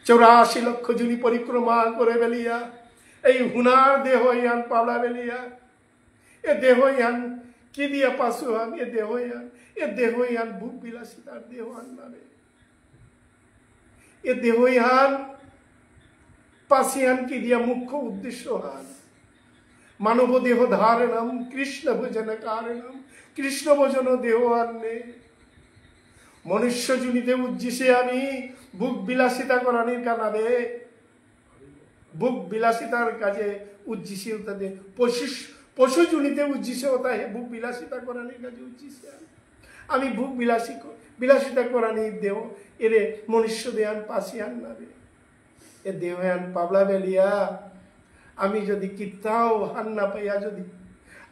84 লক্ষ জুনি পরিক্রমা করে বেলিয়া এই হুনার দেহ ইয়ান পাওলা বেলিয়া এ দেহ ইয়ান কি দিয়া পাশু হান এ দেহ ইয়ান ভোগ বিলাসিতার দেহ হান নারে এ দেহ ইয়ান পাশিয়ান কি দিয়া মুখ্য উদ্দেশ্য হান মানব দেহ ধারণম কৃষ্ণ ভোজন কারণম কৃষ্ণ ভোজন দেহ আনে মনুষ্য জুনিতে উজ্জিষে আমি বুক বিলাসিতা করানির কানাবে বুক বিলাসিতার কাজে উজ্জিষে তাদের পশু জুনিতে উজ্জিষে হতা হে বুক বিলাসিতা করানির কাজে উজ্জিষে আমি বুক বিলাসিতা করানির দেহ এরে মনুষ্য দেহান পাশিয়ান নাবে এ দেহান পাবলা বেলিয়া আমি যদি কিত্তাও হান না পাইয়া যদি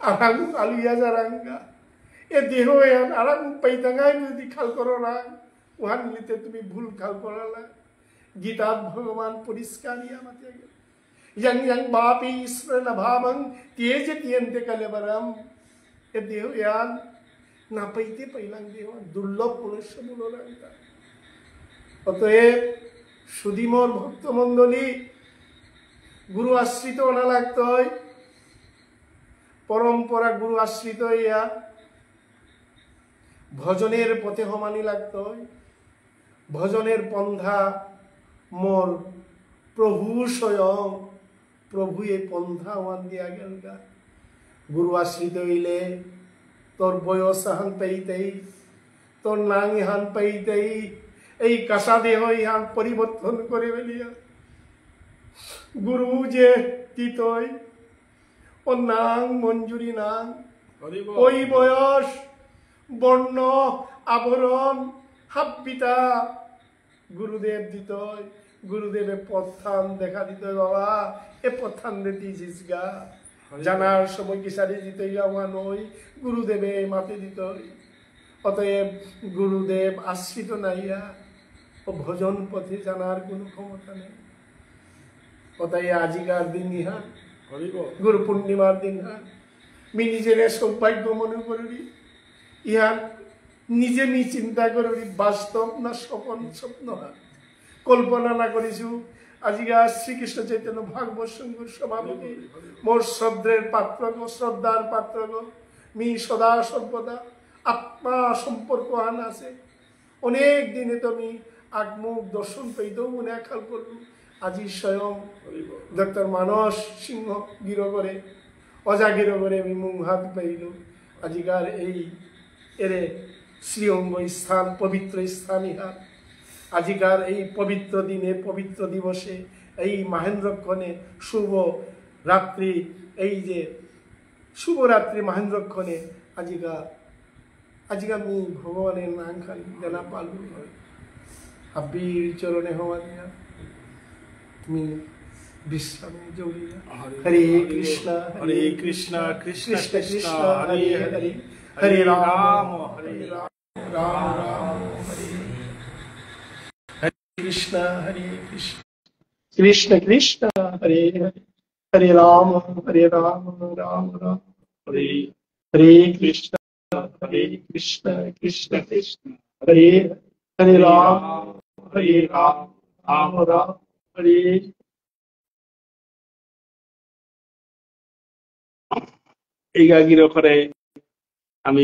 আরাং আলুইয়া যারাঙ্গা এ দেহ এন আরাং পাইতাঙ্গাই যদি খাল করো না উহান নিতে তুমি ভুল খাল করো না। গীতা ভগবান পরিষ্কার আমাকে यं यं बापी ईश्वर न भावं तेज तियंते कलेवरम ए देवयान ना पैते पहिलांग देव दुर्लभ मनुष्य বলো না। অতএব সুধীমর ভক্ত মণ্ডলী গুরু আশ্রিত না লাগতই পরম্পরা গুরু আশ্রিত ইয়া ভজনের পথে হমানি লাগতই ভজনের পন্থা মোর প্রভু স্বয়ং, প্রভু এই পন্থা আমার দিয়া গেল গা। গুরু আশ্রিত হইলে তোর বয়স হান পাইতেই, তোর নাং ইহান পাইতেই, এই কাঁসা দেহ ইহান পরিবর্তন করে ফেলিয়া গুরু যে তিতই ও নাং মঞ্জুরি নাং, ওই বয়স বর্ণ আবরণ হাব্বিতা গুরুদেব দিতই, গুরুদেবের পথান দেখা দিত বাবা, এ পথান দিতিস গা, জানার সময় কিসারি দিতই আমার নই, গুরুদেবে মাতে দিতই। অতএব গুরুদেব আশ্রিত নাইয়া ও ভজন পথে জানার কোনো ক্ষমতা নেই। অতএব আজিকার দিন ইহা গুরু পূর্ণিমার দিন হা মি নিজের সৌভাগ্য মনে করি, ইহা নিজে মি চিন্তা করি বাস্তব না স্বপন স্বপ্ন কল্পনা না করিছু। আজিকা শ্রীকৃষ্ণ চৈতন্য ভাগবত সংঘর সভাপতি মোর শ্রদ্ধার পাত্র মি সদা সর্বদা আত্মা সম্পর্ক আন আছে। অনেক দিনে তুমি আগমুখ দর্শন পেতেও মনে খেয়াল করলু। আজি স্বয়ং ডক্টর মানস সিংহ গিরগরে অজাগিরগরে আমি মুখ হাত পাইল। আজিকার এই এরে শ্রীঅঙ্গ স্থান, পবিত্র স্থান ইহা। আজিকার এই পবিত্র দিনে, পবিত্র দিবসে, এই মহেন্দ্রক্ষণে শুভ রাত্রি, এই যে শুভরাত্রি মহেন্দ্রক্ষণে আজিকা আমি ভগবানের নাম খালি দেনা পালু হয়। আব্বির চরণে হওয়া দিয়া তুমি বিশ্রামে জড়িয়া। হরে কৃষ্ণ হরে কৃষ্ণ কৃষ্ণ কৃষ্ণ কৃষ্ণ কৃষ্ণ হরে হরে হরে, হরে, হরে হরে রাম রাম হরে হরে রাম। রাম, রাম রাম হরে হরে কৃষ্ণ হরে কৃষ্ণ কৃষ্ণ কৃষ্ণ হরে হরে, হরে রাম রাম রাম হরে হরে কৃষ্ণ হরে কৃষ্ণ কৃষ্ণ কৃষ্ণ হরে হরে রাম রাম রাম হরে। এই গাগির করে আমি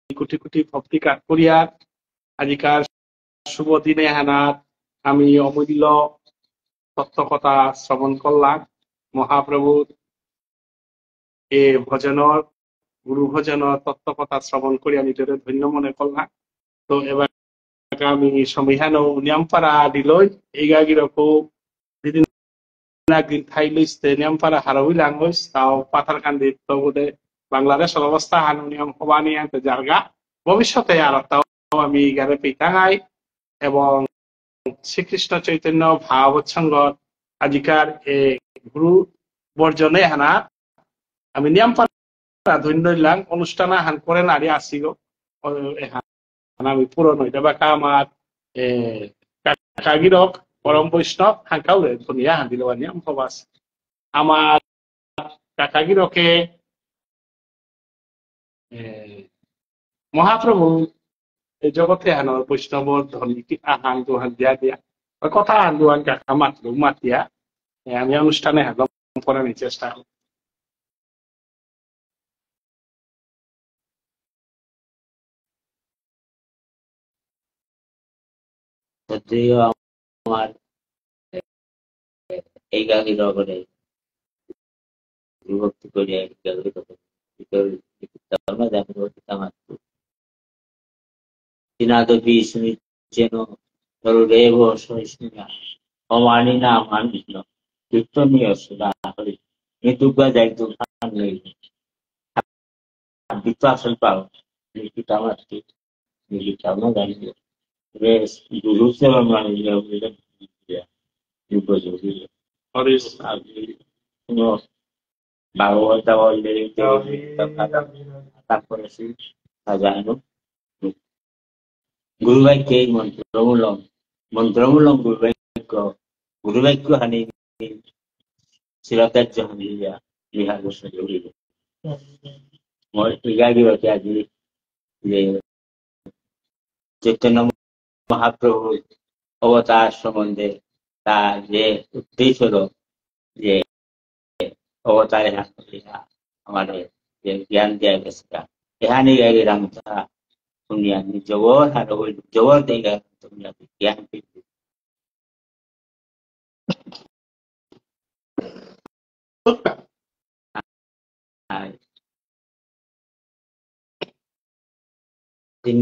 কোটি কোটি ভক্তি কাজ করিয়া আজিকার শুভ দিনে হানাত আমি অমূল্য তত্ত্বকথা শ্রবণ করলাম। মহাপ্রভুর এ ভজনের গুরু ভজনের তত্ত্বকথা শ্রবণ করে আমি তোরে ধন্য মনে করলাম। তো এবার আমি সমিহানো নিয়মপাড়া দিলই এই গাগির খুব দিদিন একদিন খাই লইতে নিয়মপাড়া হারাউই লাঙ্গইস তাও পাথার কান্দি তো বোধে বাংলাদেশের অবস্থা হানু নিয়ম হবা নিয়ে আনতে জায়গা ভবিষ্যতে আর তাও আমি গারে পেতাঙাই এবং শ্রীকৃষ্ণ চৈতন্য ভাগবত সংঘ আজিকার এ গুরু বর্জনে হানা আমি নিয়মপাড়া ধন্য দিলাম অনুষ্ঠান হান করে নারী আসিল আমি পূরণ হইতে বাকা আমার কাকাগিরক পরম বৈষ্ণব হাঁকাও ধনিয়া হাঁদিল নিয়ম হবাস আমার কাকাগিরকে মহাপ্রভু এই জগতে হানোর বৈষ্ণবর ধনী আহান দোহান দিয়া দিয়া কথা আহান দোহান কাকা মাতিয়া আমি অনুষ্ঠানে হাগম করার চেষ্টা করি। যদিও আমার এই গাগির অবরে বিভক্তি করিয়া দিনাদপি যেন রেব সহিষ্ণুরা অমানি না মানিস কীর্তনীয় সুরা হরি মৃত্যুকা যাই দোকান নেই বিপাশন পাও লিখিতা আমার লিখিতা না জানি গুরু সেবা মানে ভাগবত তারপরে সাজানো গুরুবাক্য এই মন্ত্রমূলম গুরুবাক্য হানি শিরতার্য হানি বিহার বসে জড়িল ইগাগিরকে আজি যে চৈতন্য মহাপ্রভুর অবতার সম্বন্ধে তার যে উদ্দেশ্য হল যে অবতারে আমাদের যে জ্ঞান দেওয়া গেছে এখানে গাইলাম তা दुनिया में जबर हार जबर देगा दुनिया में ज्ञान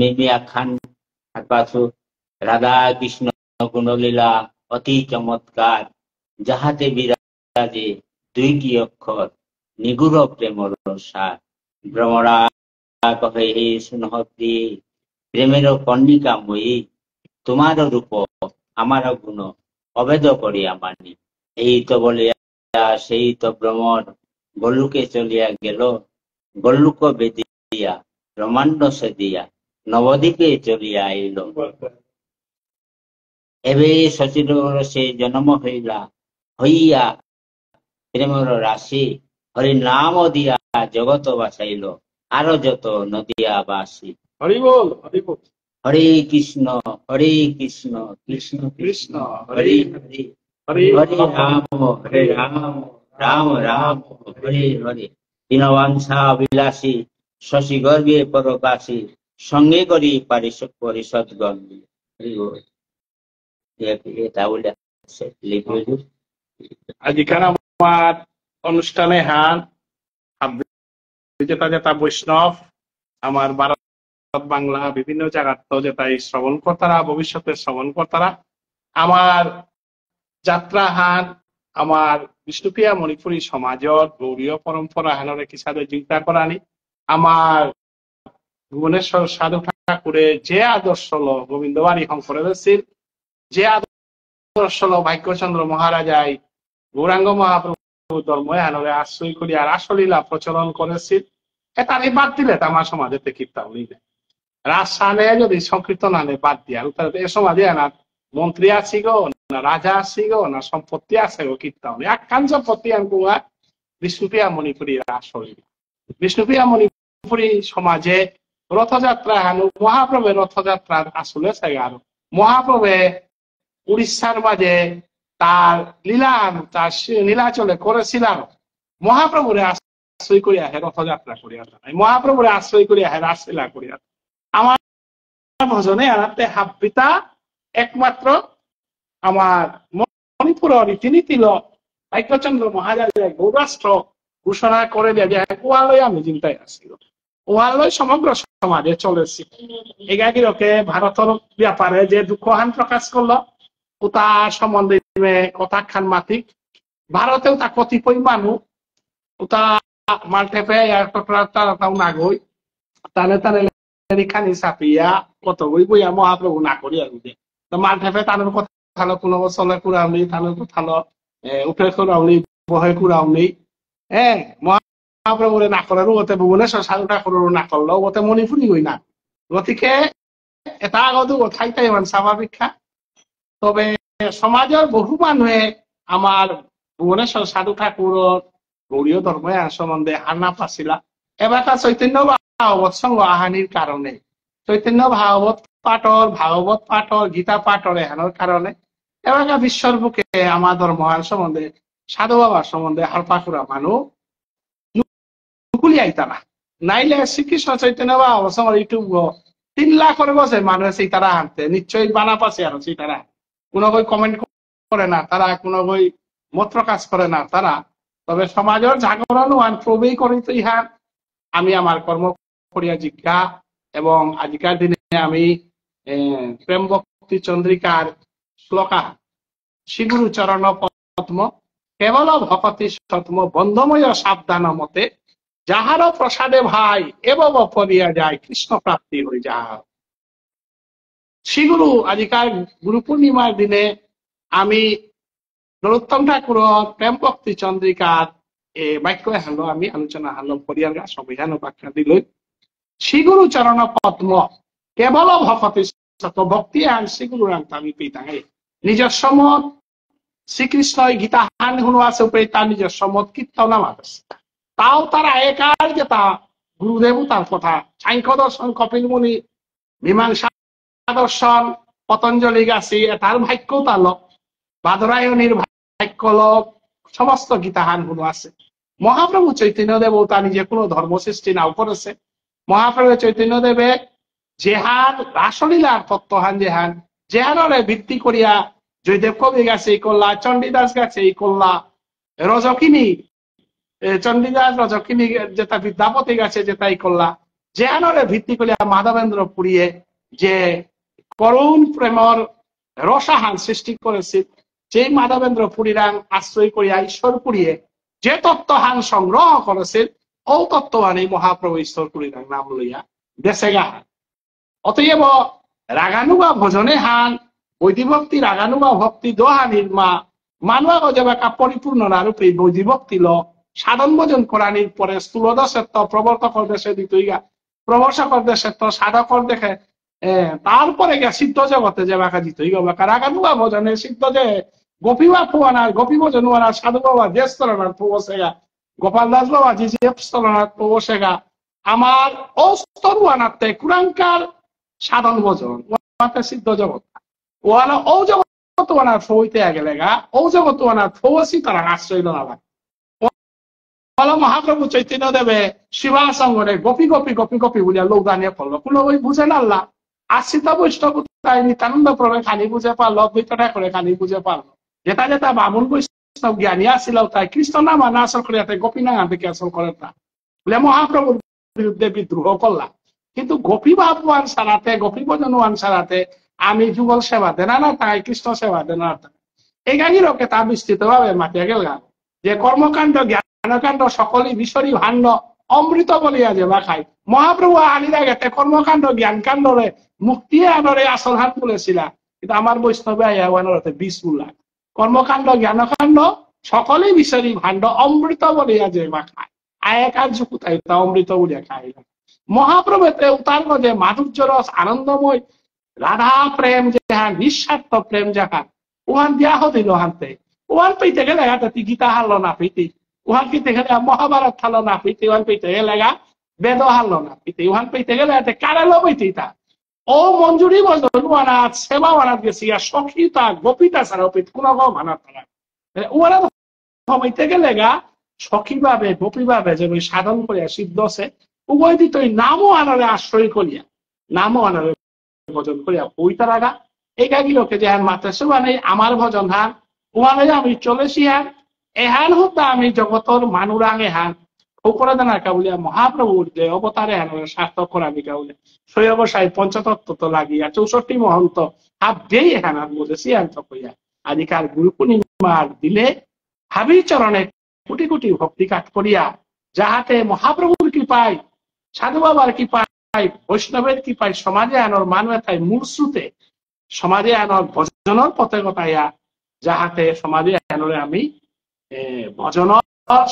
में आखान पासो राधा कृष्ण गुणलीला अति चमत्कार जाहाते विराजे दुईटी अक्षर निगूढ़ प्रेमर सार भ्रमरा कहे हे सुनहती प्रेमेर कन्निका मयी तुम्हार रूप आमार गुण अभेद करिया मानी এই তো বলিয়া সেই তো ভ্রমর গল্লুকে চলিয়া গেল গল্লুক বেদিয়া ব্রহ্মাণ্ড সে দিয়া নবদ্বীপে চলিয়া আইল এবে শশীর সে জন্ম হইয়া প্রেমর রাশি হরি নাম দিয়া জগৎ বাসাইল আরো যত নদিয়া বাসি হরি বল হরি বল হরে কৃষ্ণ কৃষ্ণ কৃষ্ণ হরে হরে হরি হরে রাম রাম রাম হরে হরে দীনবংশা বিলাসী শশী গর্ভে পরকাশী সঙ্গে করি পরিষদ গম্ভী এটা বলে লিখে আজকাল আমার অনুষ্ঠানে হান যেটা যেটা বৈষ্ণব আমার ভারত বাংলা বিভিন্ন জায়গার তো যেটা শ্রবণ কর্তারা ভবিষ্যতের শ্রবণ কর্তারা আমার যাত্রা হান আমার বিষ্ণুপ্রিয়া মণিপুরী সমাজত গৌরীয় পরম্পরা হানরে কি সাথে চিন্তা করানি আমার ভুবনেশ্বর সাধু ঠাকুরে যে আদর্শ লো গোবিন্দবাড়ি শঙ্করের যে আদর্শ লো ভাগ্যচন্দ্র মহারাজাই গৌরাঙ্গ মহাপ্রভু ধর্ম হানরে আশ্রয় করি আর আসলীলা প্রচলন করেছিল এটারে বাদ দিলে আমার সমাজেতে কীর্তাও নেই রাজসানে যদি সংকীর্তন আনে বাদ দিয়া এ সমাজে না মন্ত্রী আসি গো না রাজা আসি গো না সম্পত্তি আছে গো কীর্তাও নেই একখান সম্পত্তি আনকুয়া বিষ্ণুপ্রিয়া মণিপুরী আসলীলা বিষ্ণুপ্রিয়া মণিপুরী সমাজে রথযাত্রা হানু মহাপ্রভুর রথযাত্রার আসলে আর মহাপ্রভু উড়িষ্যার মাঝে তার তার নীলাচলে করেছিলাম মহাপ্রভুরে আশ্রয় করিয়া হে রথযাত্রা করিয়া মহাপ্রভুরে আশ্রয় করিয়া হে রাসলীলা করিয়া আমার ভজনে আনাতে হাবিতা একমাত্র আমার মণিপুর রীতিনীতি ভাগ্যচন্দ্র মহারাজায় গৌরাষ্ট্র ঘোষণা করে দেয়া যে ওয়ালয় আমি চিন্তায় আসি ওয়ালয় সমগ্র সমাজে চলেছি এগাগিরকে ভারতের ব্যাপারে যে দুঃখহান প্রকাশ করলো ও তার সম্বন্ধে কথা খান মাতিক ভারতেও তা কতিপয় মানুষ ও তা মাল্টেপে তাও না গই তানে তানে খানি চাপিয়া কত বই বইয়া মহাপ্রভু না করি আর মাল্টেপে তানের কথা কোনো চলে কুড়াওনি তানের কথা উপরে কুড়াওনি বহে কুড়াওনি হ্যাঁ মহাপ্রভুরে না করে ওতে ভুবনেশ্বর সাধু ঠাকুরের না করলো ওতে মণিপুরি হই না গতিকে এটা আগতো ঠাইটাই ইমান স্বাভাবিক খা তবে সমাজের বহু মানুহে আমার ভুবনেশ্বর সাধু ঠাকুরের গৌরীয় ধর্ম সম্বন্ধে হানা পাছিলা এবারটা চৈতন্য ভাগবত সঙ্গ আহানির কারণে চৈতন্য ভাগবত পাঠর গীতা পাঠর এহানোর কারণে এবার বিশ্বর বুকে আমার ধর্ম সম্বন্ধে সাধু বাবার সম্বন্ধে হারপাকুরা মানুষ নুকুলি আইতারা নাইলে শ্রীকৃষ্ণ চৈতন্য ভাগবত সঙ্গ ইউটিউব 3 লাখ করে বসে মানুষ সীতারা হানতে নিশ্চয়ই বানা পাচ্ছে আর সীতারা কোনো বই কমেন্ট করে না তারা কোনো বই মত প্রকাশ করে না তারা তবে সমাজের জাগরণ ওয়ান প্রবেই করিত ইহান আমি আমার কর্ম করিয়া জিজ্ঞা এবং আজকের দিনে আমি প্রেম ভক্তি চন্দ্রিকার শ্লোকা শ্রীগুরু চরণ পদ্ম কেবল ভকতি সত্ম বন্ধময় সাবধান মতে যাহার প্রসাদে ভাই এবব পড়িয়া যায় কৃষ্ণ প্রাপ্তি হয়ে যাহা শ্রীগুরু আজকাল গুরু পূর্ণিমার দিনে আমি নরোত্তম ঠাকুর প্রেম ভক্তি চন্দ্রিকার বাক্য হালো আমি আলোচনা হালো পরিয়ার গা সংবিধান বাক্য দিল শ্রীগুরু চরণ পদ্ম কেবল ভকতি ভক্তি আন শ্রীগুরু আমি পেতাঙে নিজস্ব মত শ্রীকৃষ্ণ গীতা হান শুনো আছে উপরে তার নিজস্ব মত কীর্তন আছে তাও তারা একার যে তা গুরুদেব তার কথা সাংখ্য দর্শন কপিল মুনি মীমাংসা দর্শন পতঞ্জলি গাছি তার ভাগ্য তাল বাদরায়ণীর ভাগ্য লোক সমস্ত গীতাহান গুলো আছে মহাপ্রভু চৈতন্য দেব তা নিজে কোনো ধর্ম সৃষ্টি নাও করেছে মহাপ্রভু চৈতন্য দেবে যেহান রাসলীলার তত্ত্বহান যেহানরে ভিত্তি করিয়া জয়দেব কবি গাছে এই করলা, চণ্ডীদাস গাছে এই করলা, রজকিনী চণ্ডীদাস রজকিনী যেটা বিদ্যাপতি গাছে যেটাই করলা, যেহানরে ভিত্তি করিয়া মাধবেন্দ্র পুরিয়ে যে করুণ প্রেমর রসাহান সৃষ্টি করেছিল, যে মাধবেন্দ্র পুরীরাং আশ্রয় করিয়া ঈশ্বর পুরিয়ে যে তত্ত্বহান সংগ্রহ করেছিল, ও তত্ত্বহান এই মহাপ্রভু ঈশ্বর পুরীরাং নাম লইয়া দেশে গাহান। অতএব রাগানুবা ভজনে হান বৈদিভক্তি রাগানুবা ভক্তি দোহা নির্মা মানুয়া গজবাকা পরিপূর্ণ না রূপে বৈদিভক্তি ল সাধন ভোজন করানির পরে স্থূলদশেত্ব প্রবর্তকর দেশে দিতইগা প্রবর্শকর দেশেত্ব সাধকর দেখে তারপরে গিয়া সিদ্ধ জগতে যে বাঁকা দিতইগা বাঁকা রাগানুবা ভজনে সিদ্ধ যে গোপীবা ফুয়ানার গোপী ভোজন ওয়ানার সাধু বাবা যে স্তরনাথ প্রবসেগা গোপাল দাস বাবা যে স্তরনাথ প্রবসেগা আমার অস্তরুয়ানাতে কুরাঙ্কার সাধন ভোজন ওয়াতে সিদ্ধ জগৎ ওয়ানা ও জগৎ ওয়ানার ফইতে গেলেগা ও জগৎ ওয়ানার ফওসি তারা আশ্রয় না লাগে। মহাপ্রভু চৈতন্য দেবে শিবা সঙ্গরে গোপী গোপী গোপী গোপী বলিয়া লোক দানিয়ে পড়লো, কোনো ওই বুঝে না আল্লাহ আশ্রিত বৈষ্ণব তাই নিত্যানন্দ প্রভে খানি বুঝে পারলো, অদ্বৈতটা করে খানি বুঝে পারলো, যেটা যেটা বামুন বৈষ্ণব জ্ঞানী আসছিল তাই কৃষ্ণ নাম না আসল করিয়া গোপী নাম থেকে আসল করে না বলে মহাপ্রভুর বিরুদ্ধে বিদ্রোহ করলাম। কিন্তু গোপী ভাবওয়ান সারাতে গোপী ভজনওয়ান সারাতে আমি যুগল সেবা দেনা না তাই কৃষ্ণ সেবা দেনা এই গাগিরকে তা বিস্তৃত ভাবে মাতিয়া গেল যে কর্মকাণ্ড জ্ঞানকাণ্ড সকলই বিশ্বরী ভাণ্ড অমৃত বলিয়া যে বা খাই। মহাপ্রভু আনিরা গেতে কর্মকাণ্ড জ্ঞানকাণ্ডরে মুক্তিয়ে আনরে আসল হাত বলেছিলা, কিন্তু আমার বৈষ্ণবে আয়ানরতে বিষ উল্লাহ কর্মকাণ্ড জ্ঞানকাণ্ড সকলেই বিশ্বরী ভাণ্ড অমৃত বলিয়া যে বা খায়। আয় কার্য কোথায় তা অমৃত বলিয়া খাই। মহাপ্রভুতে উতার যে মাধুর্য রস আনন্দময় রাধা প্রেম যাহা নিঃস্বার্থ প্রেম যাহা উহান দিয়া হদিল হানতে উহান পেতে গেলে তুই গীতা হারলো না প্রীতি, উহান পেতে গেলে মহাভারত হারলো না প্রীতি, উহান পেতে গেলে বেদ হারলো না প্রীতি, উহান পেতে গেলে কারেলো পেতে তা ও মঞ্জুরি বজন ওয়ানাথ সেবা ওয়ানাথ গেছি সখিতা গোপিতা ছাড়া পেত কোন মানাত তারা উহারা হইতে গেলে সখী ভাবে গোপী ভাবে যে সাধন করিয়া সিদ্ধ আছে উভয় দিত নামও আনারে আশ্রয় করিয়া নামও আনারে ভজন করিয়া বইতা রাগা এগাগিলোকে যে হান মাতে সেবানে আমার ভজন হান উহানে আমি চলেছি হান এহান হত্যা আমি জগতর মানুরাং এহান করে দেন কাউলিয়া মহাপ্রভুর যে অবতারে হান সার্থক করাবি কাউলিয়া সৈ অবসায় পঞ্চতত্ত্ব তো লাগিয়া 64 মহন্ত হাত দিয়েই এহান আর বুঝেছি আন্ত কইয়া আদিকার গুরু পূর্ণিমার দিলে হাবি চরণে কোটি কোটি ভক্তি কাট করিয়া যাহাতে মহাপ্রভুর কৃপায় সাধু বাবার কৃপায় বৈষ্ণবের কৃপায় সমাজে আনর মানুষ তাই মূল শ্রুতে সমাজে আনর ভজনের পথে কথাইয়া যাহাতে সমাজে আনরে আমি ভজন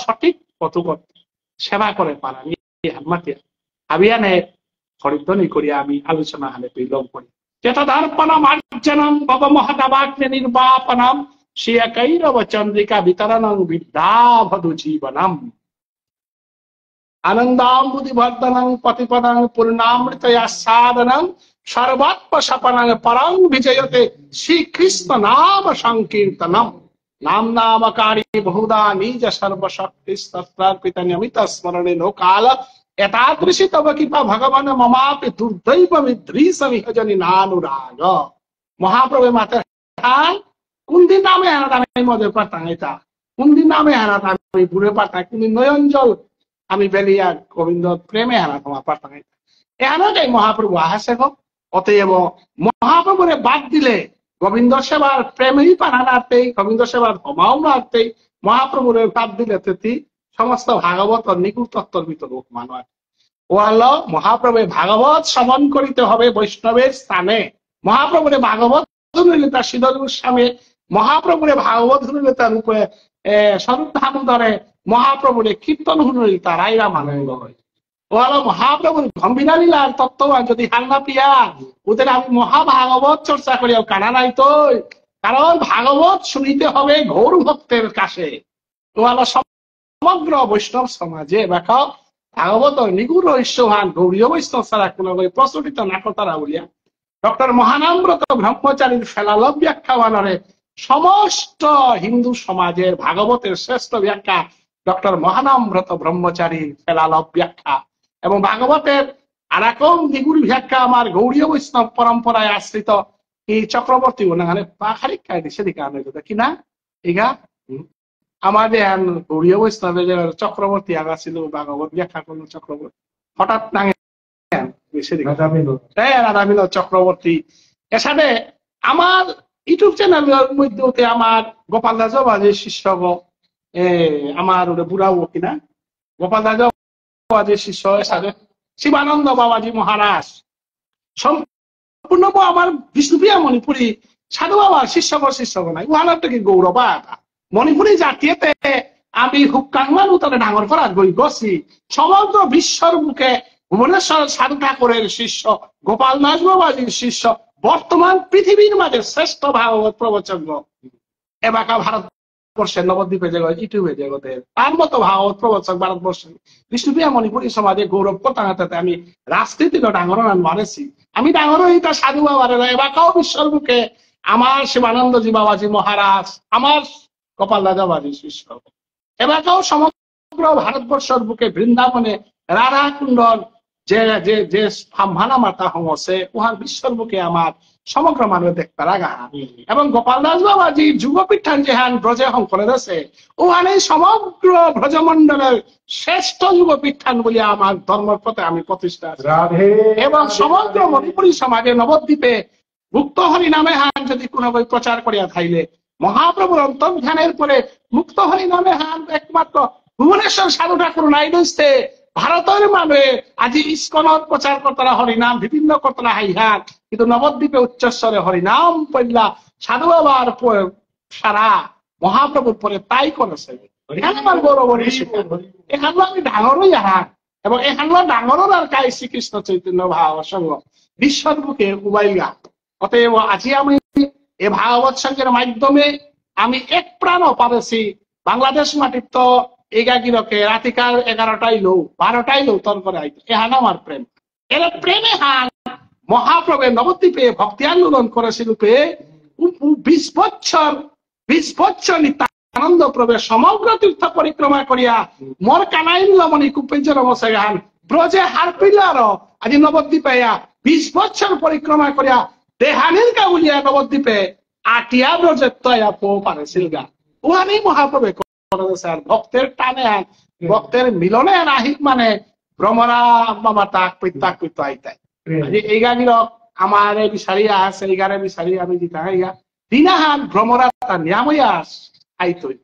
সঠিক পথগত সেবা করে পারা মাতিয়া আবিয়ানে হরিধ্বনি করিয়া আমি আলোচনা হালে বিলম্ব করি যেটা দর্পণম আর্জনম ভব মহদাবাগ্নি নির্বাপনম শ্রিয়া কৈরব চন্দ্রিকা বিতরণং বিদ্যাভদু জীবনম আনন্দাম্বুধিবর্ধনং পতিপদং পূর্ণামৃতয়াস্বাদনং সর্বাত্ম সপনং পরং বিজয়তে শ্রীকৃষ্ণ নাম সংকীর্তনম নাম নামকারী বহুধা নিজ সর্বশক্তি তত্রার্পিত নিয়মিত স্মরণে লোকাল এতাদৃশী তব কৃপা ভগবান মমাপি দুর্দৈব মিধ্রিস বিহজনি নানুরাগ। মহাপ্রভু মাতে কোন দিন নামে আনাত আমি মজে পারতাম এটা কোন দিন নামে আনাত আমি ঘুরে পারতাম কোন নয়ঞ্জল আমি বেলিয়া গোবিন্দ প্রেমে হারা তোমার পারতাম এহানাটাই মহাপ্রভু আহাসে গো। অতএব মহাপ্রভুরে বাদ দিলে গোবিন্দ সেবার প্রেমেই পানা নাড়তেই গোবিন্দ সেবার ধমাও নাড়তেই মহাপ্রভুরে বাদ দিলে তেতি সমস্ত ভাগবত নিকুল তত্ত্বর ভিতর মানুষ ও হলো মহাপ্রভু ভাগবত শ্রবণ করিতে হবে বৈষ্ণবের স্থানে। মহাপ্রভুরে ভাগবত ধুনিতা শ্রীধর গোস্বামী মহাপ্রভুরে ভাগবত ধুনিতা রূপে স্বরূপ দামোদরে মহাপ্রভুরে কীর্তন হুনলিতা রাইরা মানন্দ হয় ও হলো মহাপ্রভুর গম্ভীরা লীলার তত্ত্ব যদি হান্না প্রিয়া ওদের আমি মহাভাগবত চর্চা করিয়াও কানা নাই তো, কারণ ভাগবত শুনিতে হবে গৌর ভক্তের কাছে। তো হলো সমগ্র বৈষ্ণব সমাজে দেখো ভাগবত নিগুড় রহস্যহান গৌরীয় বৈষ্ণব ছাড়া কোনো প্রচলিত নাকতারা বলিয়া ডক্টর মহানাম্রত ব্রহ্মচারীর ফেলালভ ব্যাখ্যাওয়ানরে সমস্ত হিন্দু সমাজের ভাগবতের শ্রেষ্ঠ ব্যাখ্যা ডক্টর মহানাম্রত ব্রহ্মচারীর ফেলালভ ব্যাখ্যা এবং ভাগবতের আর এখন দিগুর ভিয়াক্কা আমার গৌড়ীয় বৈষ্ণব পরম্পরায় আশ্রিত এই চক্রবর্তী মানে পাখারিক খাই দিছে দিকে আমি কি না ইগা আমাদের গৌড়ীয় বৈষ্ণবের যে চক্রবর্তী আগা ছিল ভাগবত ব্যাখ্যা করলো চক্রবর্তী হঠাৎ নাঙে রাধা মিলন চক্রবর্তী এর সাথে আমার ইউটিউব চ্যানেলের মধ্যে আমার গোপাল দাস বাজে শিষ্য আমার বুড়াও কিনা গোপাল দাস বাজে শিষ্য এর সাথে শিবানন্দ বাবাজি মহারাজ সম্পূর্ণ আমার বিষ্ণুপ্রিয়া মণিপুরী সাধু বাবার শিষ্য নাই উহার থেকে গৌরবা মণিপুরী জাতীয়তে আমি হুক্কাংমান উত্তরে ডাঙর করার গই গছি সমগ্র বিশ্বর বুকে ভুবনেশ্বর সাধু ঠাকুরের শিষ্য গোপাল দাস বাবাজির শিষ্য বর্তমান পৃথিবীর মাঝে শ্রেষ্ঠ ভাগবত প্রবচক এবাকা ভারতবর্ষের নবদ্বীপে জগৎ ইউটিউবে জগতে তার মতো ভাগবত প্রবচক ভারতবর্ষে বিষ্ণুপ্রিয়া মণিপুরী সমাজে গৌরব করতে আমি রাজনীতির ডাঙর মানেছি আমি ডাঙর হইতা সাধু বাবার এবাকাও বিশ্বর বুকে আমার শিবানন্দজি বাবাজি মহারাজ আমার গোপাল দাস বাবাজির শিষ্য এবাকাও সমগ্র ভারতবর্ষের বুকে বৃন্দাবনে রাধা কুণ্ডল যে যে যে ভানা মাতা হংসে উহার বিশ্বর বুকে আমার সমগ্র মানুষ দেখতে লাগা এবং গোপাল দাস বাবাজি যুগপীঠান যেহান ব্রজে হংকরের আছে উহানে সমগ্র ব্রজমন্ডলের শ্রেষ্ঠ যুগপীঠান বলে আমার ধর্মের পথে আমি প্রতিষ্ঠা এবং সমগ্র মণিপুরী সমাজে নবদ্বীপে মুক্ত হরি নামে হান যদি কোনো বই প্রচার করিয়া থাইলে মহাপ্রভুর অন্তর্ধানের পরে মুক্ত হরি নামে হান একমাত্র ভুবনেশ্বর সাধু ঠাকুর নাই দোষে ভারতের মানুষ আজি ইস্কনত প্রচার করতারা হরিনাম বিভিন্ন করতারা হাইহাট কিন্তু নবদ্বীপে উচ্চস্বরে হরিনাম পড়লা সাধু বাবার সারা মহাপ্রভুর পরে তাই করেছে এখানে আমার গৌরব এখানে আমি ডাঙরই আহার এবং এখানে ডাঙরের আর কাই শ্রীকৃষ্ণ চৈতন্য ভাগবত সঙ্গ বিশ্বর বুকে উবাইলা অতএব আজি আমি এই ভাগবত সঙ্গের মাধ্যমে আমি এক প্রাণ পারেছি বাংলাদেশ মাটির তো এগাগিরকে রাতিকার 11টাই লো 12টাই লো তর করে আইতো এহান আমার প্রেম এর প্রেমে হান মহাপ্রভু নবদ্বীপে ভক্তি আন্দোলন করেছিল 20 বছর নিত্যানন্দ প্রভু সমগ্র তীর্থ পরিক্রমা করিয়া মোর কানাইলমণি কুপেঞ্জর বসে গান ব্রজে হার পিলার আজি নবদ্বীপে 20 বছর পরিক্রমা করিয়া দেহানির কাউলিয়া নবদ্বীপে আটিয়া ব্রজে তয়া পো পারেছিল গা উহানি মহাপ্রভু ভক্তের টানে ভক্তের মিলনে নাহিক মানে ভ্রমরা বাবা তাক পিতাক পিত আইতাই এই গানির আমার বিচারিয়া আছে এই গানে বিচারি আমি দিতা ইয়া দিনাহান ভ্রমরা তার নিয়ামইয়া আইতই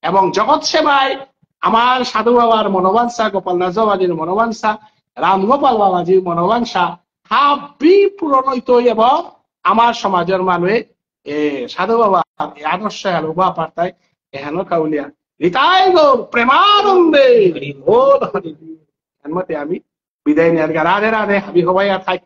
এবং জগৎ সেবায় আমার সাধু বাবার মনোবাঞ্ছা গোপাল দাস বাবাজির মনোবাঞ্ছা রামগোপাল বাবাজির মনোবাঞ্ছা হাবি পূরণ হইতই এবং আমার সমাজের মানুষ সাধু বাবা আদর্শ লোভা পারতাই এহেন কাউলিয়া নিতাই গৌর প্রেমানন্দে আমি বিদায় নেওয়ার রাধে রাধে হাবি হবাইয়া থাক